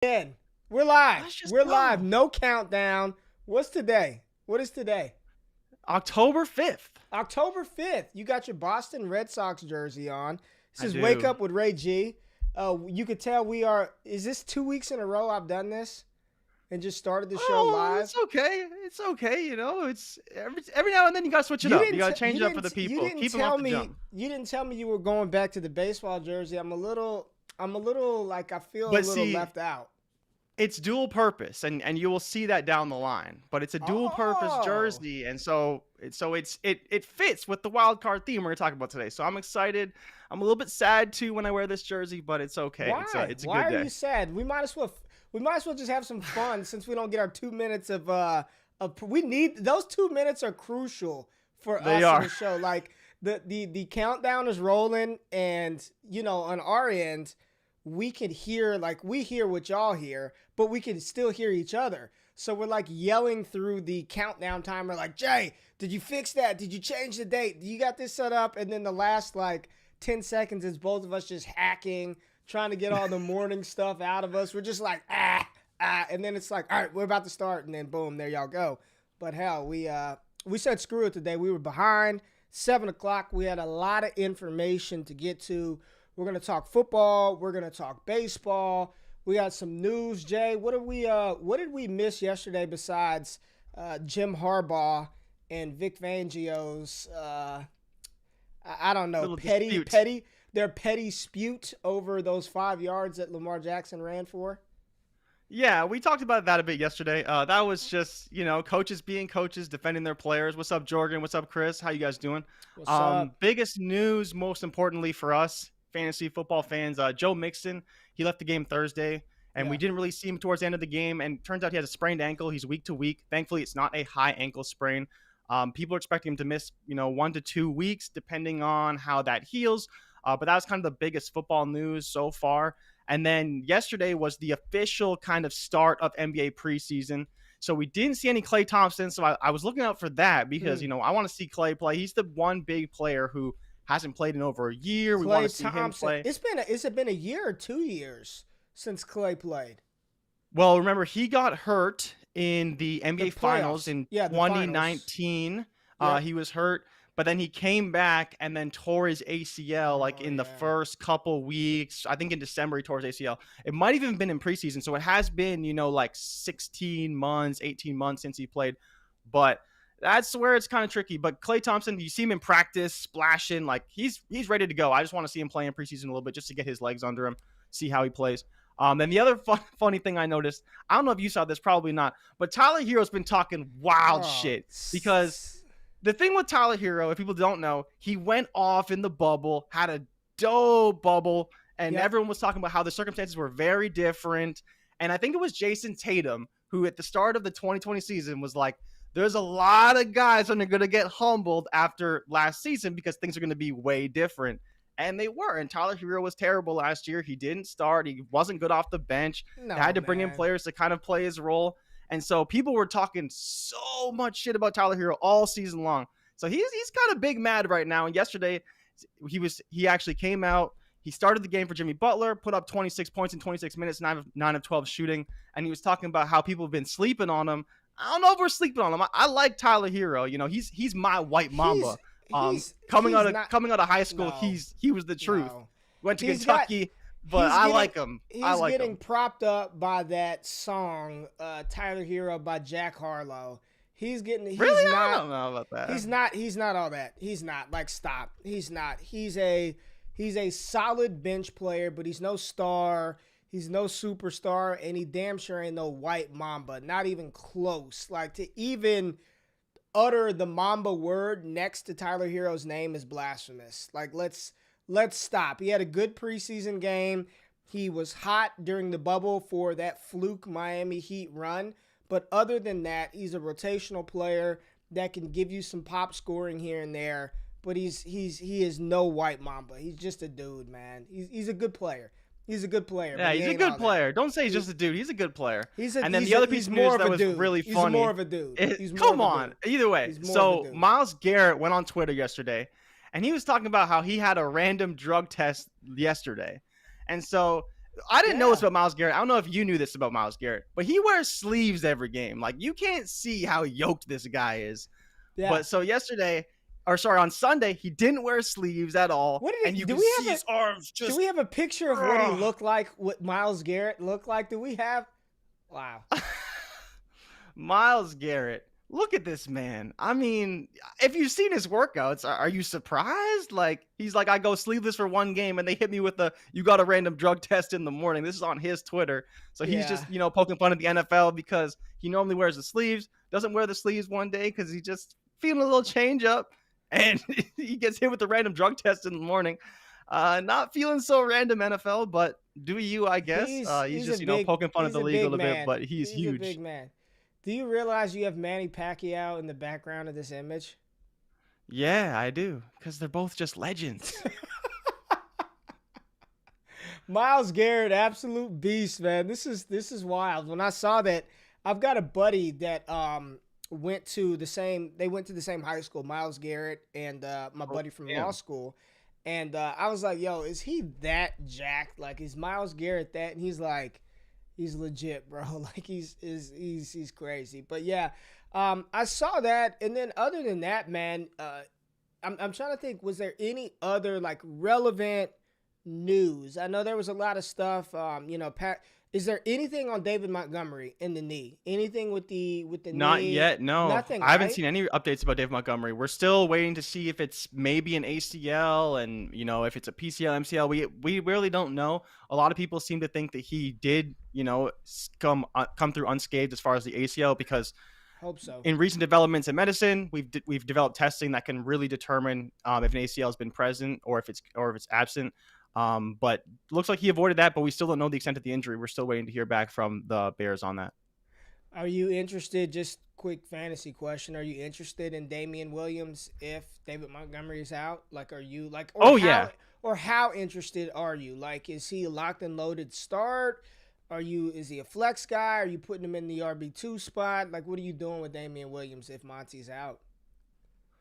In. We're live. Let's just We're go. live. No countdown. What's today? What is today? October 5th. October 5th. You got your Boston Red Sox jersey on. This I is do. Wake Up with Ray G. You could tell we are. Is this 2 weeks in a row I've done this and just started the show live? It's okay. It's okay. It's every now and then you gotta switch it up. You gotta change it up for the people. Keep them off the jump. You didn't tell me you were going back to the baseball jersey. I'm a little like I feel a little left out. It's dual purpose, and you will see that down the line. But it's a dual purpose jersey, and so it fits with the wild card theme we're gonna talk about today. So I'm excited. I'm a little bit sad too when I wear this jersey, but it's okay. Why? It's a good day. Why are you sad? We might as well just have some fun since we don't get our 2 minutes of we need those 2 minutes are crucial for us in the show. Like the countdown is rolling, and on our end we could hear, like, we hear what y'all hear, but we can still hear each other. So we're like yelling through the countdown timer, like, Jay, did you fix that? Did you change the date? You got this set up? And then the last like 10 seconds is both of us just hacking, trying to get all the morning stuff out of us. We're just like, and then it's like, all right, we're about to start. And then boom, there y'all go. But hell, we said screw it today. We were behind 7 o'clock. We had a lot of information to get to. We're going to talk football. We're going to talk baseball. We got some news. Jay, what did we miss yesterday besides Jim Harbaugh and Vic Fangio's, I don't know, their petty spute over those 5 yards that Lamar Jackson ran for? Yeah, we talked about that a bit yesterday. That was just, coaches being coaches, defending their players. What's up, Jorgen? What's up, Chris? How you guys doing? What's up? Biggest news, most importantly for us, fantasy football fans, Joe Mixon, he left the game Thursday, and we didn't really see him towards the end of the game, and turns out he has a sprained ankle. He's week to week. Thankfully, it's not a high ankle sprain. People are expecting him to miss, 1 to 2 weeks, depending on how that heals. But that was kind of the biggest football news so far. And then yesterday was the official kind of start of NBA preseason. So we didn't see any Klay Thompson. So I was looking out for that because, I want to see Klay play. He's the one big player who hasn't played in over a year. We want to see him play. It's been a year or 2 years since Klay played. Well, remember, he got hurt in the NBA Finals in 2019. He was hurt, but then he came back and then tore his ACL in the first couple weeks. I think in December he tore his ACL. It might have even been in preseason. So it has been, 16 months, 18 months since he played. But that's where it's kind of tricky. But Klay Thompson, you see him in practice, splashing. He's ready to go. I just want to see him play in preseason a little bit just to get his legs under him, see how he plays. Then the other funny thing I noticed, I don't know if you saw this, probably not, but Tyler Hero's been talking wild shit. Because the thing with Tyler Hero, if people don't know, he went off in the bubble, had a dope bubble, and everyone was talking about how the circumstances were very different. And I think it was Jason Tatum who at the start of the 2020 season was like, there's a lot of guys that are going to get humbled after last season because things are going to be way different. And they were. And Tyler Hero was terrible last year. He didn't start. He wasn't good off the bench. They had to bring in players to kind of play his role. And so people were talking so much shit about Tyler Hero all season long. So he's kind of big mad right now. And yesterday he actually came out. He started the game for Jimmy Butler, put up 26 points in 26 minutes, 9 of 12 shooting. And he was talking about how people have been sleeping on him. I don't know if we're sleeping on him. I like Tyler Hero. He's my white mamba. Coming out of high school, he was the truth. No. Went to Kentucky, but I like him. He's getting propped up by that song, Tyler Hero by Jack Harlow. I don't know about that. He's not all that. He's not. Stop. He's not. He's a solid bench player, but he's no star. He's no superstar, and he damn sure ain't no white mamba. Not even close. To even utter the mamba word next to Tyler Hero's name is blasphemous. Let's stop. He had a good preseason game. He was hot during the bubble for that fluke Miami Heat run. But other than that, he's a rotational player that can give you some pop scoring here and there. But he is no white mamba. He's just a dude, man. He's a good player. He's a good player. Yeah, he's a good player. Don't say he's just a dude. He's a good player. And then the other piece of news that was really funny. He's more of a dude. Come on. Either way. So Myles Garrett went on Twitter yesterday, and he was talking about how he had a random drug test yesterday. And so I didn't know this about Myles Garrett. I don't know if you knew this about Myles Garrett, but he wears sleeves every game. Like, you can't see how yoked this guy is. Yeah. But so on Sunday, he didn't wear sleeves at all. And you can see his arms just. Do we have a picture of what he looked like, what Myles Garrett looked like? Do we have? Wow. Myles Garrett. Look at this man. I mean, if you've seen his workouts, are you surprised? Like, he's like, I go sleeveless for one game and they hit me with you got a random drug test in the morning. This is on his Twitter. So he's just, poking fun at the NFL because he normally wears the sleeves, doesn't wear the sleeves one day because he's just feeling a little change up and he gets hit with a random drug test in the morning. Not feeling so random, NFL, but do you, I guess. He's just, poking fun at the league a little bit, but he's huge. A big man. Do you realize you have Manny Pacquiao in the background of this image? Yeah, I do, because they're both just legends. Myles Garrett, absolute beast, man. This is wild. When I saw that, I've got a buddy that went to the same high school, Myles Garrett, and my buddy from law school. And I was like, yo, is he that jacked? Like, is Myles Garrett that? And he's like, he's legit, bro. Like, he's crazy. But yeah, I saw that. And then other than that, man, I'm trying to think, was there any other like relevant news? I know there was a lot of stuff. Is there anything on David Montgomery in the knee? Anything with the knee? Not yet, no. Nothing. I haven't seen any updates about David Montgomery. We're still waiting to see if it's maybe an ACL and if it's a PCL, MCL. We really don't know. A lot of people seem to think that he did come through unscathed as far as the ACL because. Hope so. In recent developments in medicine, we've developed testing that can really determine if an ACL has been present or if it's absent. But looks like he avoided that, but we still don't know the extent of the injury. We're still waiting to hear back from the Bears on that. Are you interested, just quick fantasy question, are you interested in Damian Williams if David Montgomery is out? Like, are you like, or how interested are you? Like, is he a locked and loaded start? Is he a flex guy? Are you putting him in the RB2 spot? Like, what are you doing with Damian Williams if Monty's out?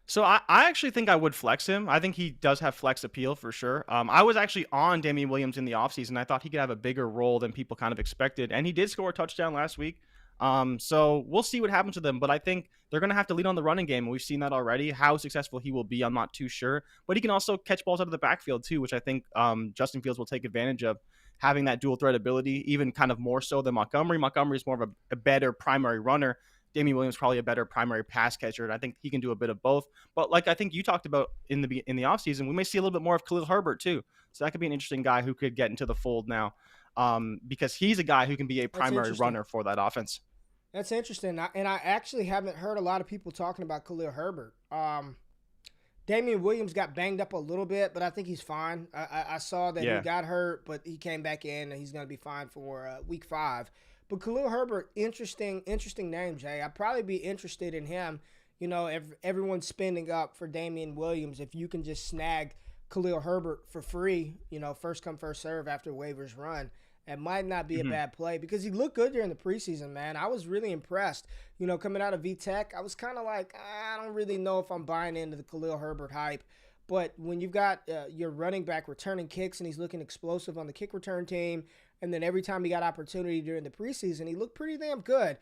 So I actually think I would flex him. I think he does have flex appeal for sure. I was actually on Damian Williams in the offseason. I thought he could have a bigger role than people kind of expected. And he did score a touchdown last week. So we'll see what happens to them. But I think they're going to have to lean on the running game. We've seen that already. How successful he will be, I'm not too sure. But he can also catch balls out of the backfield too, which I think Justin Fields will take advantage of. Having that dual threat ability, even kind of more so than Montgomery. Montgomery is more of a better primary runner. Damian Williams probably a better primary pass catcher, and I think he can do a bit of both. But like I think you talked about in the offseason, we may see a little bit more of Khalil Herbert too. So that could be an interesting guy who could get into the fold now, because he's a guy who can be a primary runner for that offense. That's interesting, and I actually haven't heard a lot of people talking about Khalil Herbert. Damian Williams got banged up a little bit, but I think he's fine. I saw that he got hurt, but he came back in, and he's going to be fine for week 5. But Khalil Herbert, interesting name, Jay. I'd probably be interested in him. If everyone's spending up for Damian Williams, if you can just snag Khalil Herbert for free, first come, first serve after waivers run, it might not be a bad play because he looked good during the preseason, man. I was really impressed. Coming out of VTech, I was kind of like, I don't really know if I'm buying into the Khalil Herbert hype. But when you've got your running back returning kicks and he's looking explosive on the kick return team, and then every time he got opportunity during the preseason, he looked pretty damn good.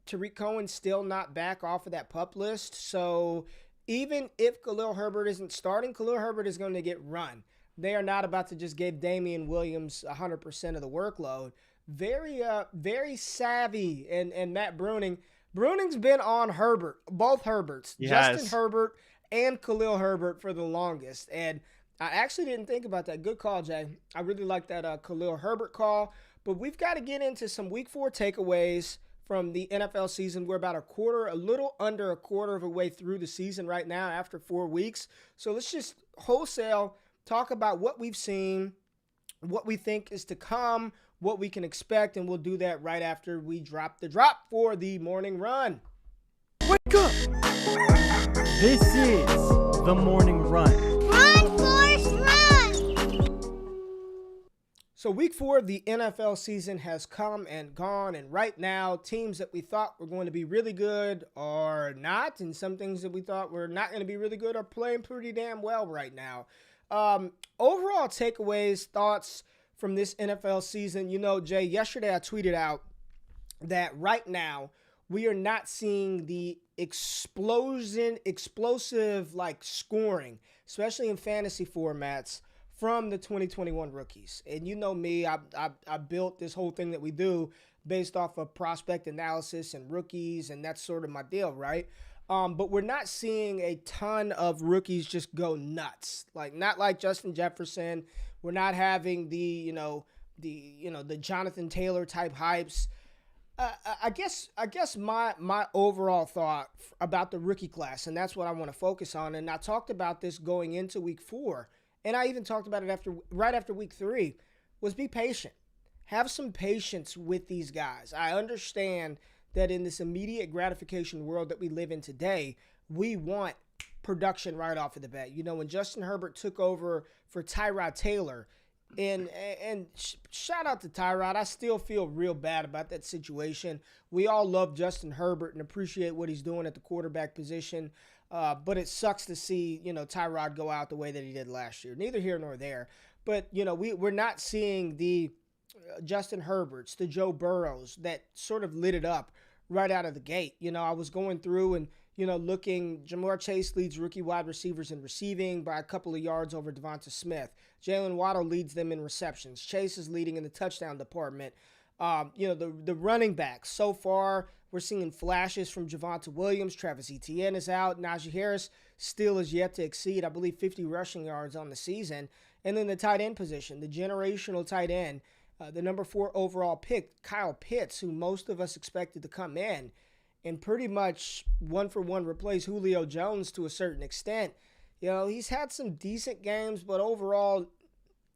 Tariq Cohen's still not back off of that PUP list. So even if Khalil Herbert isn't starting, Khalil Herbert is going to get run. They are not about to just give Damian Williams 100% of the workload. Very savvy. And Matt Bruning. Bruning's been on Herbert, both Herberts. Yes. Justin Herbert and Khalil Herbert for the longest. And I actually didn't think about that. Good call, Jay. I really like that Khalil Herbert call. But we've got to get into some Week 4 takeaways from the NFL season. We're about a little under a quarter of a way through the season right now after 4 weeks. So let's just wholesale talk about what we've seen, what we think is to come, what we can expect, and we'll do that right after we drop the drop for the morning run. Wake up! This is the morning run. Run, Forrest, run! So week 4 of the NFL season has come and gone, and right now, teams that we thought were going to be really good are not, and some things that we thought were not going to be really good are playing pretty damn well right now. Overall takeaways, thoughts from this NFL season. You know, Jay, yesterday I tweeted out that right now we are not seeing the explosive like scoring, especially in fantasy formats, from the 2021 rookies. And you know me, I built this whole thing that we do based off of prospect analysis and rookies, and that's sort of my deal, right? But we're not seeing a ton of rookies just go nuts. Like, not like Justin Jefferson. We're not having the Jonathan Taylor type hypes. I guess my overall thought about the rookie class, and that's what I want to focus on, and I talked about this going into week 4, and I even talked about it right after week 3, was be patient. Have some patience with these guys. I understand that in this immediate gratification world that we live in today, we want production right off of the bat. You know, when Justin Herbert took over for Tyrod Taylor, and shout out to Tyrod, I still feel real bad about that situation. We all love Justin Herbert and appreciate what he's doing at the quarterback position, but it sucks to see, you know, Tyrod go out the way that he did last year. Neither here nor there. But, you know, we're not seeing the Justin Herberts, the Joe Burrows that sort of lit it up right out of the gate. You know, I was going through and, you know, looking, Jamar Chase leads rookie wide receivers in receiving by a couple of yards over Devonta Smith. Jalen Waddle leads them in receptions. Chase is leading in the touchdown department. You know, the running backs, so far, we're seeing flashes from Javonte Williams. Travis Etienne is out. Najee Harris still is yet to exceed, I believe, 50 rushing yards on the season. And then the tight end position, the generational tight end, the number 4 overall pick, Kyle Pitts, who most of us expected to come in and pretty much one-for-one replace Julio Jones to a certain extent. You know, he's had some decent games, but overall,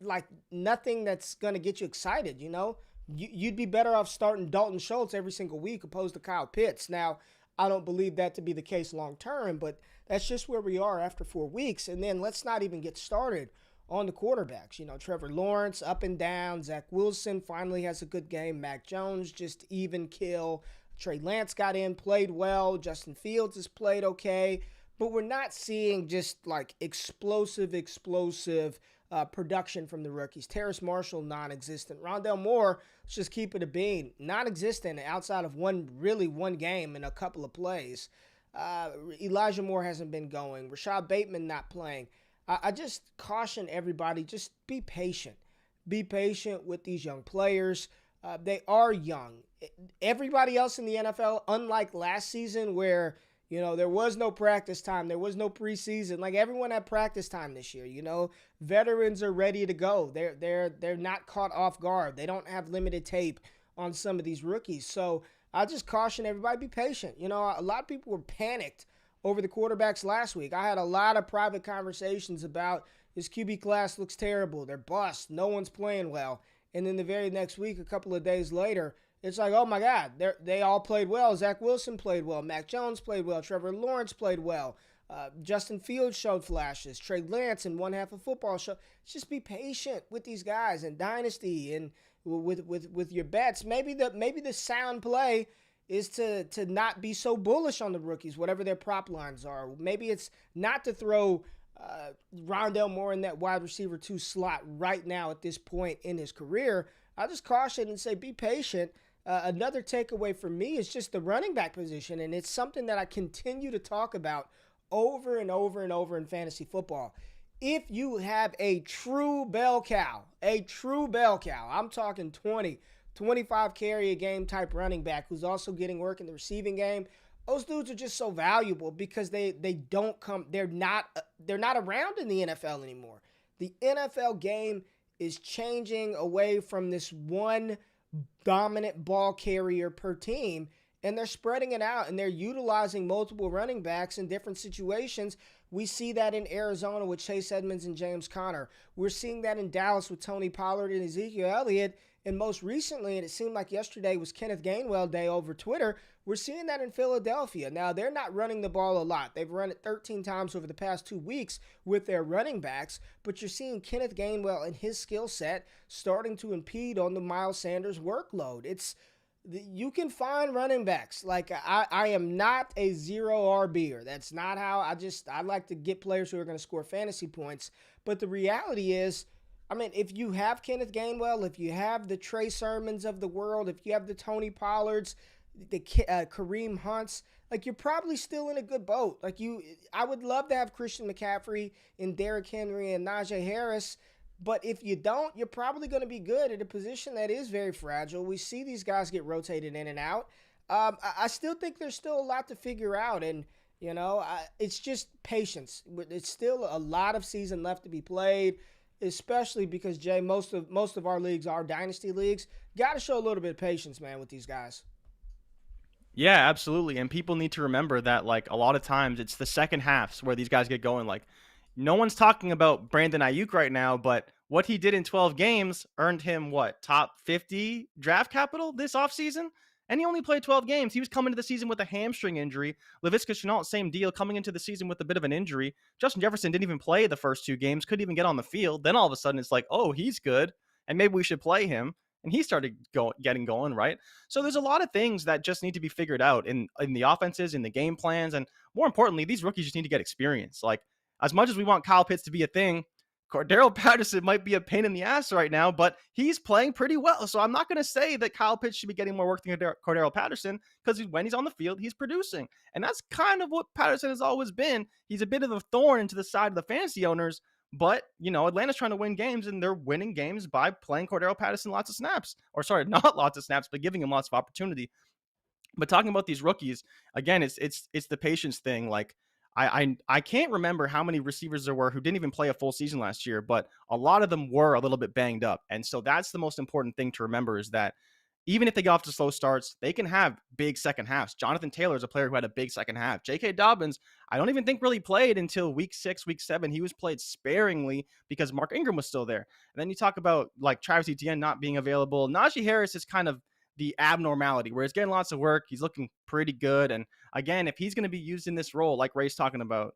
like, nothing that's going to get you excited, you know? You'd be better off starting Dalton Schultz every single week opposed to Kyle Pitts. Now, I don't believe that to be the case long-term, but that's just where we are after 4 weeks. And then let's not even get started on the quarterbacks. You know, Trevor Lawrence, up and down. Zach Wilson finally has a good game. Mac Jones, just even kill. Trey Lance got in, played well. Justin Fields has played okay. But we're not seeing just like explosive production from the rookies. Terrace Marshall, non-existent. Rondale Moore, let's just keep it a bean, non-existent outside of one game and a couple of plays. Elijah Moore hasn't been going. Rashad Bateman not playing. I just caution everybody, just be patient. Be patient with these young players. They are young. Everybody else in the NFL, unlike last season where, you know, there was no practice time, there was no preseason. Like, everyone had practice time this year, you know. Veterans are ready to go. They're not caught off guard. They don't have limited tape on some of these rookies. So I just caution everybody, be patient. You know, a lot of people were panicked over the quarterbacks last week. I had a lot of private conversations about this QB class looks terrible. They're bust. No one's playing well. And then the very next week, a couple of days later, it's like, oh my God, they all played well. Zach Wilson played well. Mac Jones played well. Trevor Lawrence played well. Justin Fields showed flashes. Trey Lance in one half of football showed. Just be patient with these guys in Dynasty and with your bets. Maybe the sound play is to not be so bullish on the rookies, whatever their prop lines are. Maybe it's not to throw Rondale Moore in that wide receiver 2 slot right now at this point in his career. I'll just caution and say be patient. Another takeaway for me is just the running back position, and it's something that I continue to talk about over and over and over in fantasy football. If you have a true bell cow, I'm talking 20, 25 carry a game type running back who's also getting work in the receiving game, those dudes are just so valuable because they're not around in the NFL anymore. The NFL game is changing away from this one dominant ball carrier per team, and they're spreading it out and they're utilizing multiple running backs in different situations. We see that in Arizona with Chase Edmonds and James Conner. We're seeing that in Dallas with Tony Pollard and Ezekiel Elliott. And most recently, and it seemed like yesterday was Kenneth Gainwell Day over Twitter, we're seeing that in Philadelphia. Now, they're not running the ball a lot. They've run it 13 times over the past 2 weeks with their running backs, but you're seeing Kenneth Gainwell and his skill set starting to impede on the Miles Sanders workload. You can find running backs. Like, I am not a zero RBer. That's not how I like to get players who are going to score fantasy points. But the reality is, I mean, if you have Kenneth Gainwell, if you have the Trey Sermons of the world, if you have the Tony Pollards, the Kareem Hunts, like, you're probably still in a good boat. Like, I would love to have Christian McCaffrey and Derrick Henry and Najee Harris, but if you don't, you're probably going to be good at a position that is very fragile. We see these guys get rotated in and out. I still think there's still a lot to figure out, and it's just patience. It's still a lot of season left to be played, especially because, Jay, most of our leagues are dynasty leagues. Got to show a little bit of patience, man, with these guys. Yeah, absolutely. And people need to remember that, like, a lot of times it's the second halves where these guys get going. Like, no one's talking about Brandon Ayuk right now, but what he did in 12 games earned him, top 50 draft capital this offseason? And he only played 12 games. He was coming into the season with a hamstring injury. Laviska Shenault, same deal, coming into the season with a bit of an injury. Justin Jefferson didn't even play the first 2 games, couldn't even get on the field. Then all of a sudden it's like, oh, he's good, and maybe we should play him. And he started getting going, right? So there's a lot of things that just need to be figured out in the offenses, in the game plans, and more importantly, these rookies just need to get experience. Like, as much as we want Kyle Pitts to be a thing, Cordarrelle Patterson might be a pain in the ass right now, but he's playing pretty well. So I'm not going to say that Kyle Pitts should be getting more work than Cordarrelle Patterson, because when he's on the field, he's producing. And that's kind of what Patterson has always been. He's a bit of a thorn into the side of the fantasy owners, but, Atlanta's trying to win games, and they're winning games by playing Cordarrelle Patterson lots of snaps. Or sorry, not lots of snaps, but giving him lots of opportunity. But talking about these rookies, again, it's the patience thing. Like, I can't remember how many receivers there were who didn't even play a full season last year, but a lot of them were a little bit banged up. And so that's the most important thing to remember, is that even if they get off to slow starts, they can have big second halves. Jonathan Taylor is a player who had a big second half. J.K. Dobbins, I don't even think really played until week 6, week 7. He was played sparingly because Mark Ingram was still there. And then you talk about, like, Travis Etienne not being available. Najee Harris is kind of the abnormality, where he's getting lots of work. He's looking pretty good. And again, if he's going to be used in this role, like Ray's talking about,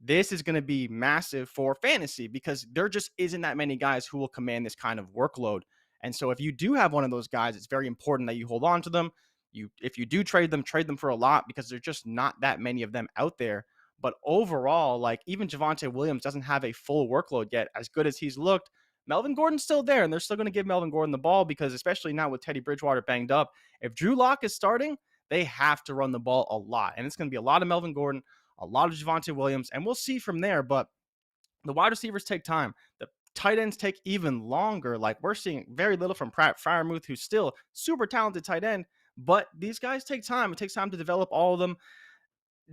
this is going to be massive for fantasy, because there just isn't that many guys who will command this kind of workload. And so if you do have one of those guys, it's very important that you hold on to them. If you do trade them for a lot, because there's just not that many of them out there. But overall, like, even Javonte Williams doesn't have a full workload yet. As good as he's looked, Melvin Gordon's still there, and they're still going to give Melvin Gordon the ball, because especially now with Teddy Bridgewater banged up, if Drew Lock is starting, they have to run the ball a lot. And it's going to be a lot of Melvin Gordon, a lot of Javonte Williams, and we'll see from there. But the wide receivers take time. The tight ends take even longer. Like, we're seeing very little from Pratt Freiermuth, who's still super talented tight end, but these guys take time. It takes time to develop all of them.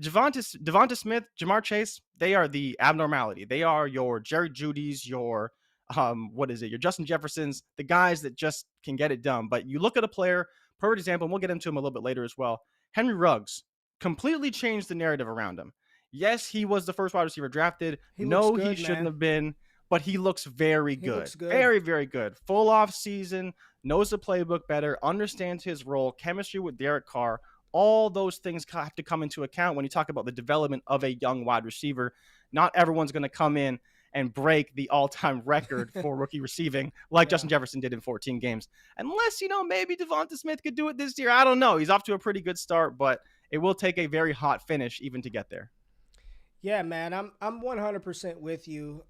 Devonta Smith, Jamar Chase, they are the abnormality. They are your Jerry Jeudy's, your your Justin Jeffersons, the guys that just can get it done. But you look at a player, perfect example, and we'll get into him a little bit later as well. Henry Ruggs completely changed the narrative around him. Yes, he was the first wide receiver drafted. He shouldn't have been, but he looks very good. Looks good. Very, very good. Full off season, knows the playbook better, understands his role, chemistry with Derek Carr. All those things have to come into account when you talk about the development of a young wide receiver. Not everyone's going to come in and break the all-time record for rookie receiving like Justin Jefferson did in 14 games. Unless, maybe Devonta Smith could do it this year. I don't know. He's off to a pretty good start, but it will take a very hot finish even to get there. Yeah, man, I'm 100% with you.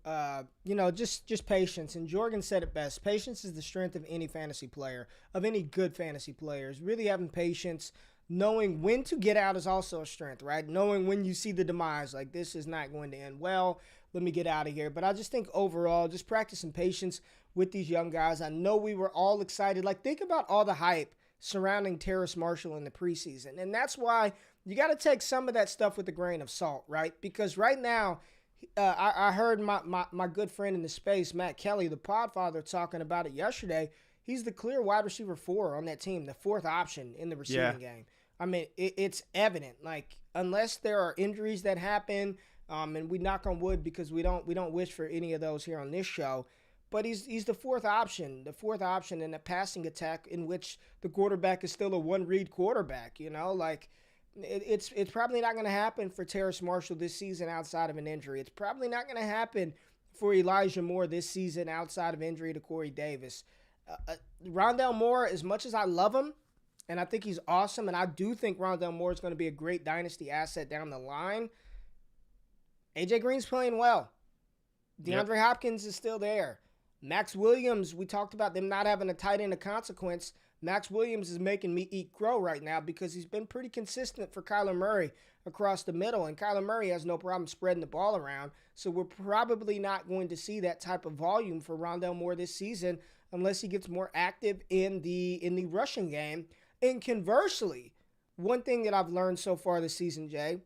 Just patience. And Jorgen said it best. Patience is the strength of any fantasy player, of any good fantasy players. Really having patience, knowing when to get out is also a strength, right? Knowing when you see the demise, like, this is not going to end well, let me get out of here. But I just think overall, just practicing patience with these young guys. I know we were all excited. Like, think about all the hype surrounding Terrace Marshall in the preseason. And that's why you got to take some of that stuff with a grain of salt, right? Because right now, I heard my good friend in the space, Matt Kelly, the Podfather, talking about it yesterday. He's the clear wide receiver 4 on that team, the 4th option in the receiving game. I mean, it's evident. Like, unless there are injuries that happen, and we knock on wood because we don't wish for any of those here on this show, but he's the 4th option in a passing attack in which the quarterback is still a one-read quarterback. Like, it's probably not going to happen for Terrace Marshall this season outside of an injury. It's probably not going to happen for Elijah Moore this season outside of injury to Corey Davis. Rondale Moore, as much as I love him, and I think he's awesome, and I do think Rondale Moore is going to be a great dynasty asset down the line, A.J. Green's playing well. DeAndre Hopkins is still there. Max Williams, we talked about them not having a tight end of consequence. Max Williams is making me eat crow right now because he's been pretty consistent for Kyler Murray across the middle, and Kyler Murray has no problem spreading the ball around. So we're probably not going to see that type of volume for Rondale Moore this season unless he gets more active in the rushing game. And conversely, one thing that I've learned so far this season, Jay,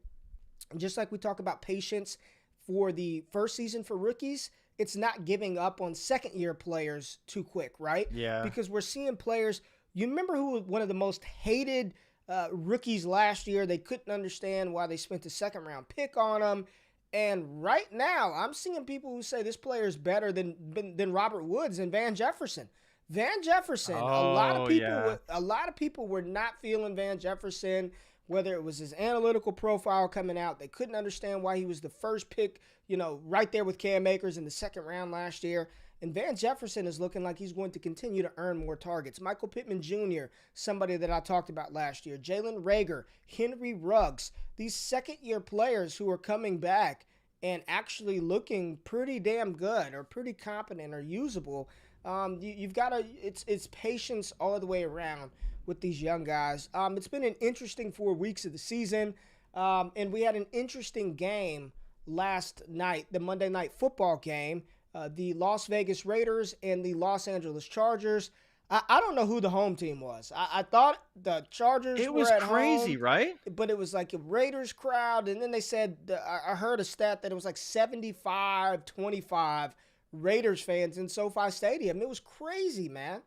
just like we talk about patience for the first season for rookies, it's not giving up on second-year players too quick, right? Yeah. Because we're seeing players. You remember who was one of the most hated rookies last year? They couldn't understand why they spent a second-round pick on him. And right now, I'm seeing people who say this player is better than Robert Woods and Van Jefferson. Van Jefferson, a lot of people were not feeling Van Jefferson, whether it was his analytical profile coming out. They couldn't understand why he was the first pick, right there with Cam Akers in the second round last year. And Van Jefferson is looking like he's going to continue to earn more targets. Michael Pittman Jr., somebody that I talked about last year. Jalen Reagor, Henry Ruggs, these second-year players who are coming back and actually looking pretty damn good or pretty competent or usable. You've got to, it's patience all the way around with these young guys. It's been an interesting 4 weeks of the season, and we had an interesting game last night, the Monday Night Football game, the Las Vegas Raiders and the Los Angeles Chargers. I don't know who the home team was. I thought the Chargers were at home. It was crazy, right? But it was like a Raiders crowd, and then they said, I heard a stat that it was like 75-25 Raiders fans in SoFi Stadium. It was crazy, man.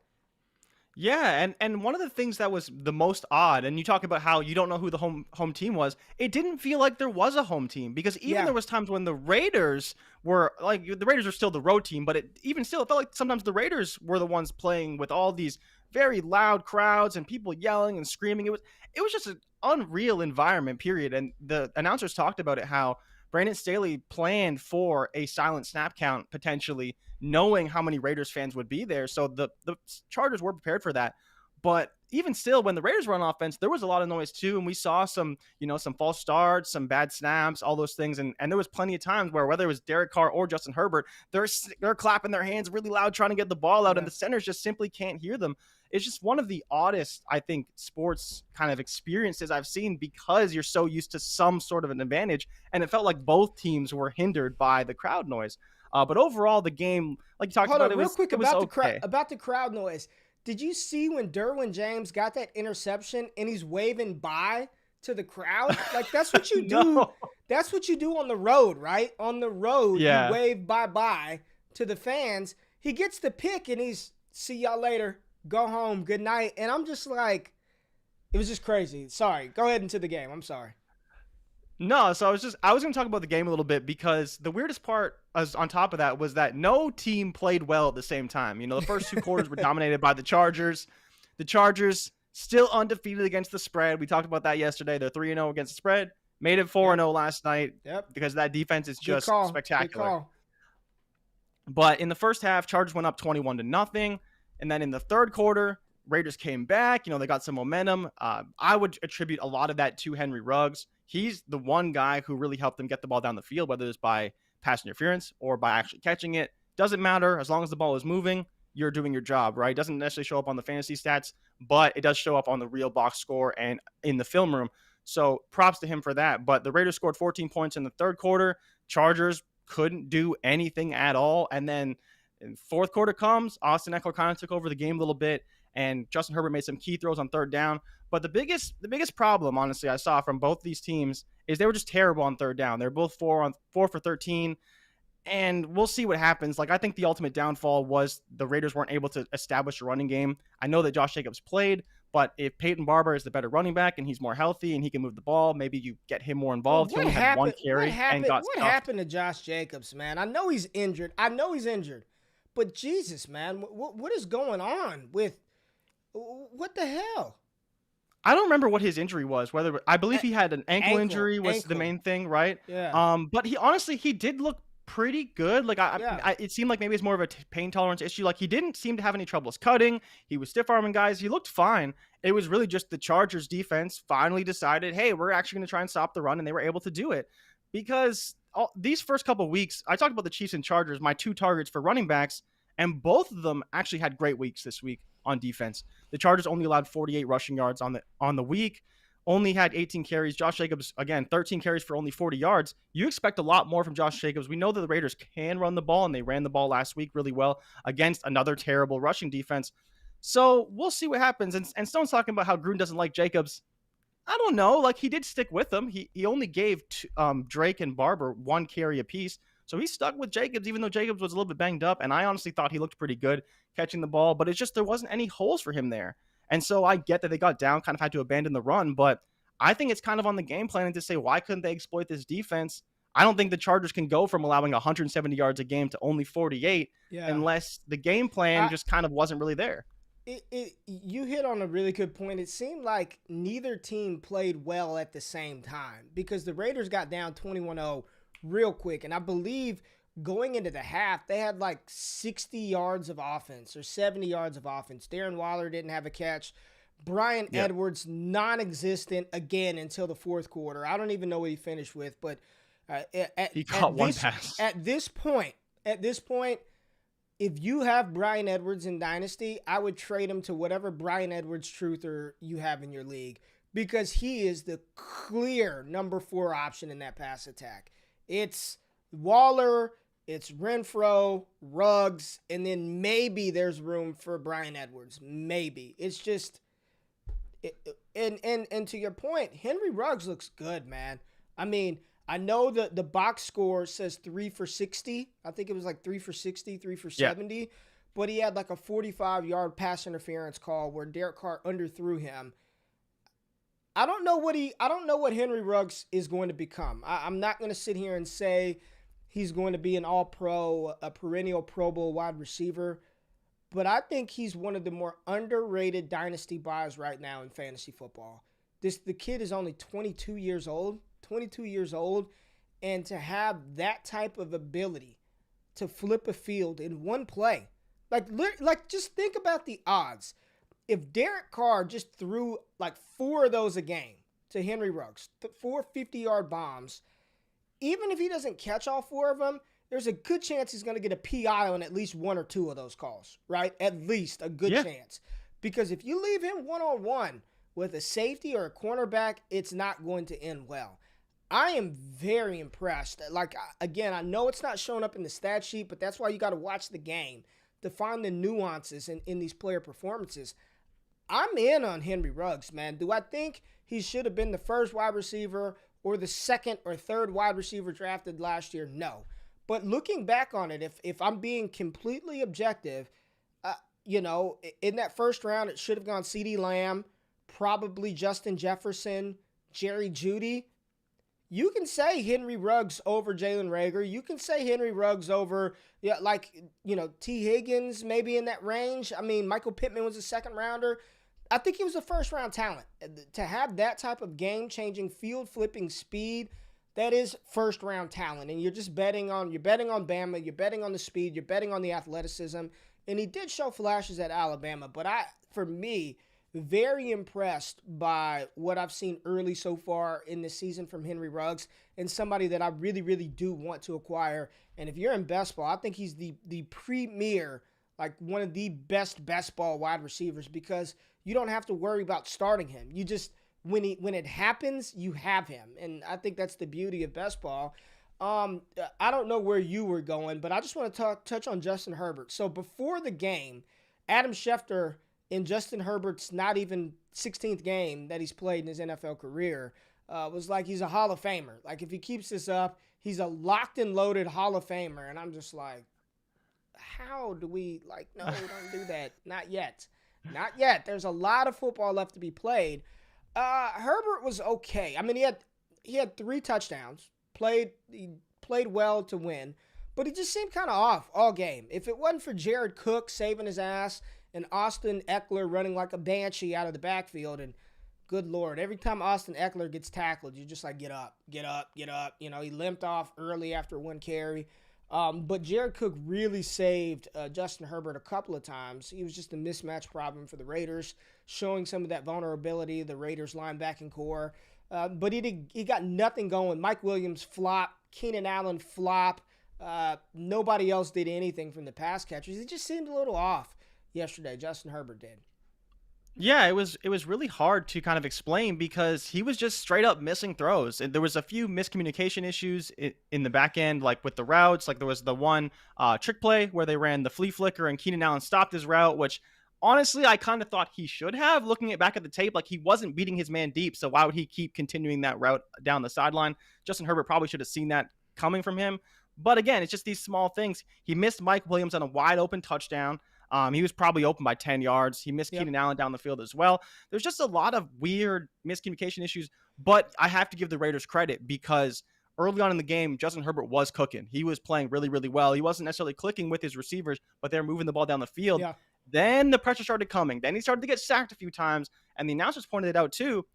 Yeah, and one of the things that was the most odd, and you talk about how you don't know who the home team was, it didn't feel like there was a home team, because even there was times when the Raiders were, like, the Raiders are still the road team, but it felt like sometimes the Raiders were the ones playing with all these very loud crowds and people yelling and screaming. It was just an unreal environment, period. And the announcers talked about it, how Brandon Staley planned for a silent snap count, potentially, knowing how many Raiders fans would be there. So the Chargers were prepared for that. But even still, when the Raiders were on offense, there was a lot of noise too. And we saw some false starts, some bad snaps, all those things. And there was plenty of times where, whether it was Derek Carr or Justin Herbert, they're clapping their hands really loud, trying to get the ball out, and the centers just simply can't hear them. It's just one of the oddest, I think, sports kind of experiences I've seen, because you're so used to some sort of an advantage. And it felt like both teams were hindered by the crowd noise. But overall, the game, like you talked about, it was real quick about the crowd noise. Did you see when Derwin James got that interception and he's waving bye to the crowd? Like, that's what you do. No. That's what you do on the road, right? On the road, you wave bye-bye to the fans. He gets the pick and he's, see y'all later, go home, good night. And I'm just like, it was just crazy. Sorry. Go ahead into the game. I'm sorry. No, so I was going to talk about the game a little bit, because the weirdest part on top of that was that no team played well at the same time. The first two quarters were dominated by the Chargers. The Chargers still undefeated against the spread. We talked about that yesterday. They're 3-0 against the spread. Made it 4-0 last night because that defense is just spectacular. But in the first half, Chargers went up 21-0. And then in the third quarter, Raiders came back. They got some momentum. I would attribute a lot of that to Henry Ruggs. He's the one guy who really helped them get the ball down the field, whether it's by pass interference or by actually catching it. Doesn't matter. As long as the ball is moving, you're doing your job, right? It doesn't necessarily show up on the fantasy stats, but it does show up on the real box score and in the film room. So props to him for that. But the Raiders scored 14 points in the third quarter. Chargers couldn't do anything at all. And then in fourth quarter comes, Austin Eckler kind of took over the game a little bit, and Justin Herbert made some key throws on third down. But the biggest problem, honestly, I saw from both these teams is they were just terrible on third down. They're both 4 for 13, and we'll see what happens. Like, I think the ultimate downfall was the Raiders weren't able to establish a running game. I know that Josh Jacobs played, but if Peyton Barber is the better running back and he's more healthy and he can move the ball, maybe you get him more involved. He only had one carry and got stuffed. What happened to Josh Jacobs, man? I know he's injured. But Jesus, man, what is going on with what the hell? I don't remember what his injury was. Whether I believe he had an ankle injury was the main thing, right? Yeah. But he did look pretty good. Like it seemed like maybe it's more of a pain tolerance issue. Like, he didn't seem to have any troubles cutting. He was stiff arming guys. He looked fine. It was really just the Chargers defense finally decided, hey, we're actually going to try and stop the run, and they were able to do it, because these first couple of weeks, I talked about the Chiefs and Chargers, my two targets for running backs, And both of them actually had great weeks this week on defense. The Chargers only allowed 48 rushing yards on the week, only had 18 carries. Josh Jacobs, again, 13 carries for only 40 yards. You expect a lot more from Josh Jacobs. We know that the Raiders can run the ball, and they ran the ball last week really well against another terrible rushing defense. So we'll see what happens. And Stone's talking about how Gruden doesn't like Jacobs. I don't know. Like, he did stick with them. He only gave Drake and Barber 1 carry apiece. So he stuck with Jacobs, even though Jacobs was a little bit banged up. And I honestly thought he looked pretty good catching the ball. But it's just there wasn't any holes for him there. And so I get that they got down, kind of had to abandon the run. But I think it's kind of on the game plan to say, why couldn't they exploit this defense? I don't think the Chargers can go from allowing 170 yards a game to only 48 unless the game plan just kind of wasn't really there. You hit on a really good point. It seemed like neither team played well at the same time because the Raiders got down 21-0 real quick. And I believe going into the half, they had like 60 yards of offense or 70 yards of offense. Darren Waller didn't have a catch. Bryan Edwards, non-existent again until the fourth quarter. I don't even know what he finished with, but he caught one pass. At this point, if you have Bryan Edwards in Dynasty, I would trade him to whatever Bryan Edwards truther you have in your league because he is the clear number 4 option in that pass attack. It's Waller, it's Renfrow, Ruggs, and then maybe there's room for Bryan Edwards. Maybe. It's just and to your point, Henry Ruggs looks good, man. I mean, I know the box score says 3 for 60. I think it was like 3 for 60, 3 for 70. But he had like a 45-yard pass interference call where Derek Carr underthrew him. I don't know what Henry Ruggs is going to become. I'm not going to sit here and say he's going to be an all-pro, a perennial Pro Bowl wide receiver. But I think he's one of the more underrated dynasty buys right now in fantasy football. The kid is only 22 years old, and to have that type of ability to flip a field in one play, like just think about the odds. If Derek Carr just threw like 4 of those a game to Henry Ruggs, 4 50-yard bombs, even if he doesn't catch all 4 of them, there's a good chance he's going to get a PI on at least 1 or 2 of those calls, right? At least a good chance. Because if you leave him one-on-one with a safety or a cornerback, it's not going to end well. I am very impressed. Like, again, I know it's not showing up in the stat sheet, but that's why you got to watch the game to find the nuances in these player performances. I'm in on Henry Ruggs, man. Do I think he should have been the first wide receiver or the second or third wide receiver drafted last year? No. But looking back on it, if I'm being completely objective, in that first round, it should have gone CeeDee Lamb, probably Justin Jefferson, Jerry Jeudy. You can say Henry Ruggs over Jalen Reagor. You can say Henry Ruggs over, T. Higgins, maybe in that range. I mean, Michael Pittman was a second rounder. I think he was a first round talent. To have that type of game-changing, field-flipping speed, that is first-round talent, and you're betting on Bama, you're betting on the speed, you're betting on the athleticism, and he did show flashes at Alabama, but for me, very impressed by what I've seen early so far in the season from Henry Ruggs, and somebody that I really, really do want to acquire, and if you're in best ball, I think he's the premier, like one of the best ball wide receivers, because you don't have to worry about starting him. You just when it happens, you have him. And I think that's the beauty of best ball. I don't know where you were going, but I just want to touch on Justin Herbert. So before the game, Adam Schefter, in Justin Herbert's not even 16th game that he's played in his NFL career, was like he's a Hall of Famer. Like, if he keeps this up, he's a locked and loaded Hall of Famer. And I'm just like, how do we, no, don't do that. Not yet. Not yet. There's a lot of football left to be played. Herbert was okay. I mean, he had 3 touchdowns, he played well to win, but he just seemed kind of off all game. If it wasn't for Jared Cook saving his ass and Austin Eckler running like a banshee out of the backfield, and good Lord, every time Austin Eckler gets tackled, you're just like, get up. He limped off early after 1 carry. But Jared Cook really saved Justin Herbert a couple of times. He was just a mismatch problem for the Raiders, showing some of that vulnerability, the Raiders linebacking core. But he got nothing going. Mike Williams flop, Keenan Allen flop. Nobody else did anything from the pass catchers. It just seemed a little off yesterday. Justin Herbert did. Yeah, it was really hard to kind of explain because he was just straight up missing throws. And there was a few miscommunication issues in the back end, like with the routes. Like there was the one trick play where they ran the flea flicker and Keenan Allen stopped his route, which honestly I kind of thought he should have. Looking back at the tape, like he wasn't beating his man deep, so why would he keep continuing that route down the sideline? Justin Herbert probably should have seen that coming from him. But again, it's just these small things. He missed Mike Williams on a wide open touchdown. He was probably open by 10 yards. He missed Keenan Allen down the field as well. There's just a lot of weird miscommunication issues, but I have to give the Raiders credit because early on in the game, Justin Herbert was cooking. He was playing really, really well. He wasn't necessarily clicking with his receivers, but they're moving the ball down the field. Yeah. Then the pressure started coming. Then he started to get sacked a few times, and the announcers pointed it out too.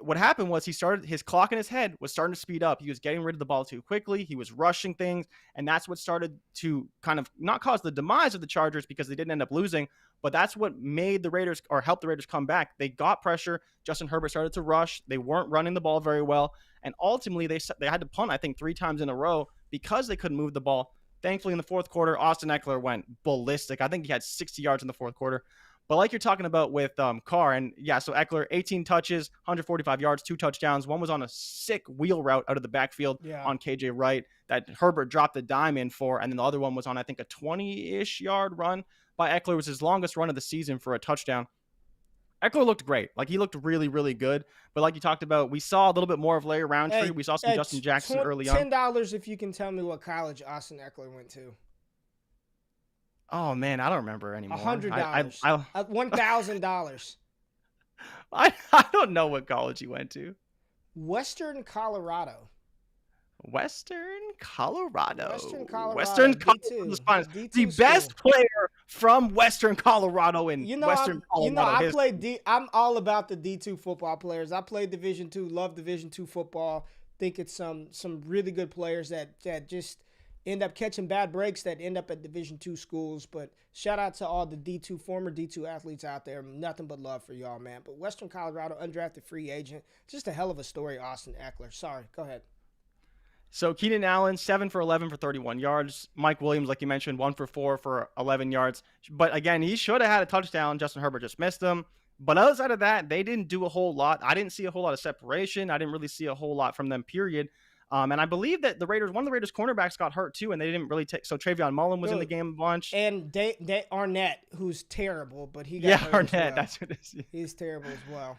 What happened was his clock in his head was starting to speed up. He was getting rid of the ball too quickly. He was rushing things. And that's what started to kind of not cause the demise of the Chargers because they didn't end up losing. But that's what made the Raiders or helped the Raiders come back. They got pressure. Justin Herbert started to rush. They weren't running the ball very well. And ultimately they had to punt, I think, 3 times in a row because they couldn't move the ball. Thankfully, in the fourth quarter, Austin Eckler went ballistic. I think he had 60 yards in the fourth quarter. But like you're talking about with Carr, and yeah, so Eckler, 18 touches, 145 yards, 2 touchdowns. One was on a sick wheel route out of the backfield on KJ Wright that Herbert dropped the dime in for, and then the other one was on, I think, a 20-ish yard run by Eckler. It was his longest run of the season for a touchdown. Eckler looked great. Like, he looked really, really good. But like you talked about, we saw a little bit more of Larry Roundtree. We saw some Justin Jackson early on. $10 if you can tell me what college Austin Eckler went to. Oh man, I don't remember anymore. $100. $1,000. I don't know what college he went to. Western Colorado. Western Colorado. Western Colorado is fine. The best player from Western Colorado in Western Colorado. I'm all about the D2 football players. I played Division II, love Division II football. Think it's some really good players that just end up catching bad breaks that end up at Division II schools. But shout out to all the former D2 athletes out there. Nothing but love for y'all, man. But Western Colorado, undrafted free agent. Just a hell of a story, Austin Eckler. Sorry, go ahead. So Keenan Allen, 7 for 11 for 31 yards. Mike Williams, like you mentioned, 1 for 4 for 11 yards. But again, he should have had a touchdown. Justin Herbert just missed them. But outside of that, they didn't do a whole lot. I didn't see a whole lot of separation. I didn't really see a whole lot from them, period. And I believe that one of the Raiders cornerbacks got hurt too, and they didn't really take. So Travion Mullen was in the game a bunch, and Arnett, who's terrible, but he got hurt Arnett. As well. That's what it is. He's terrible as well.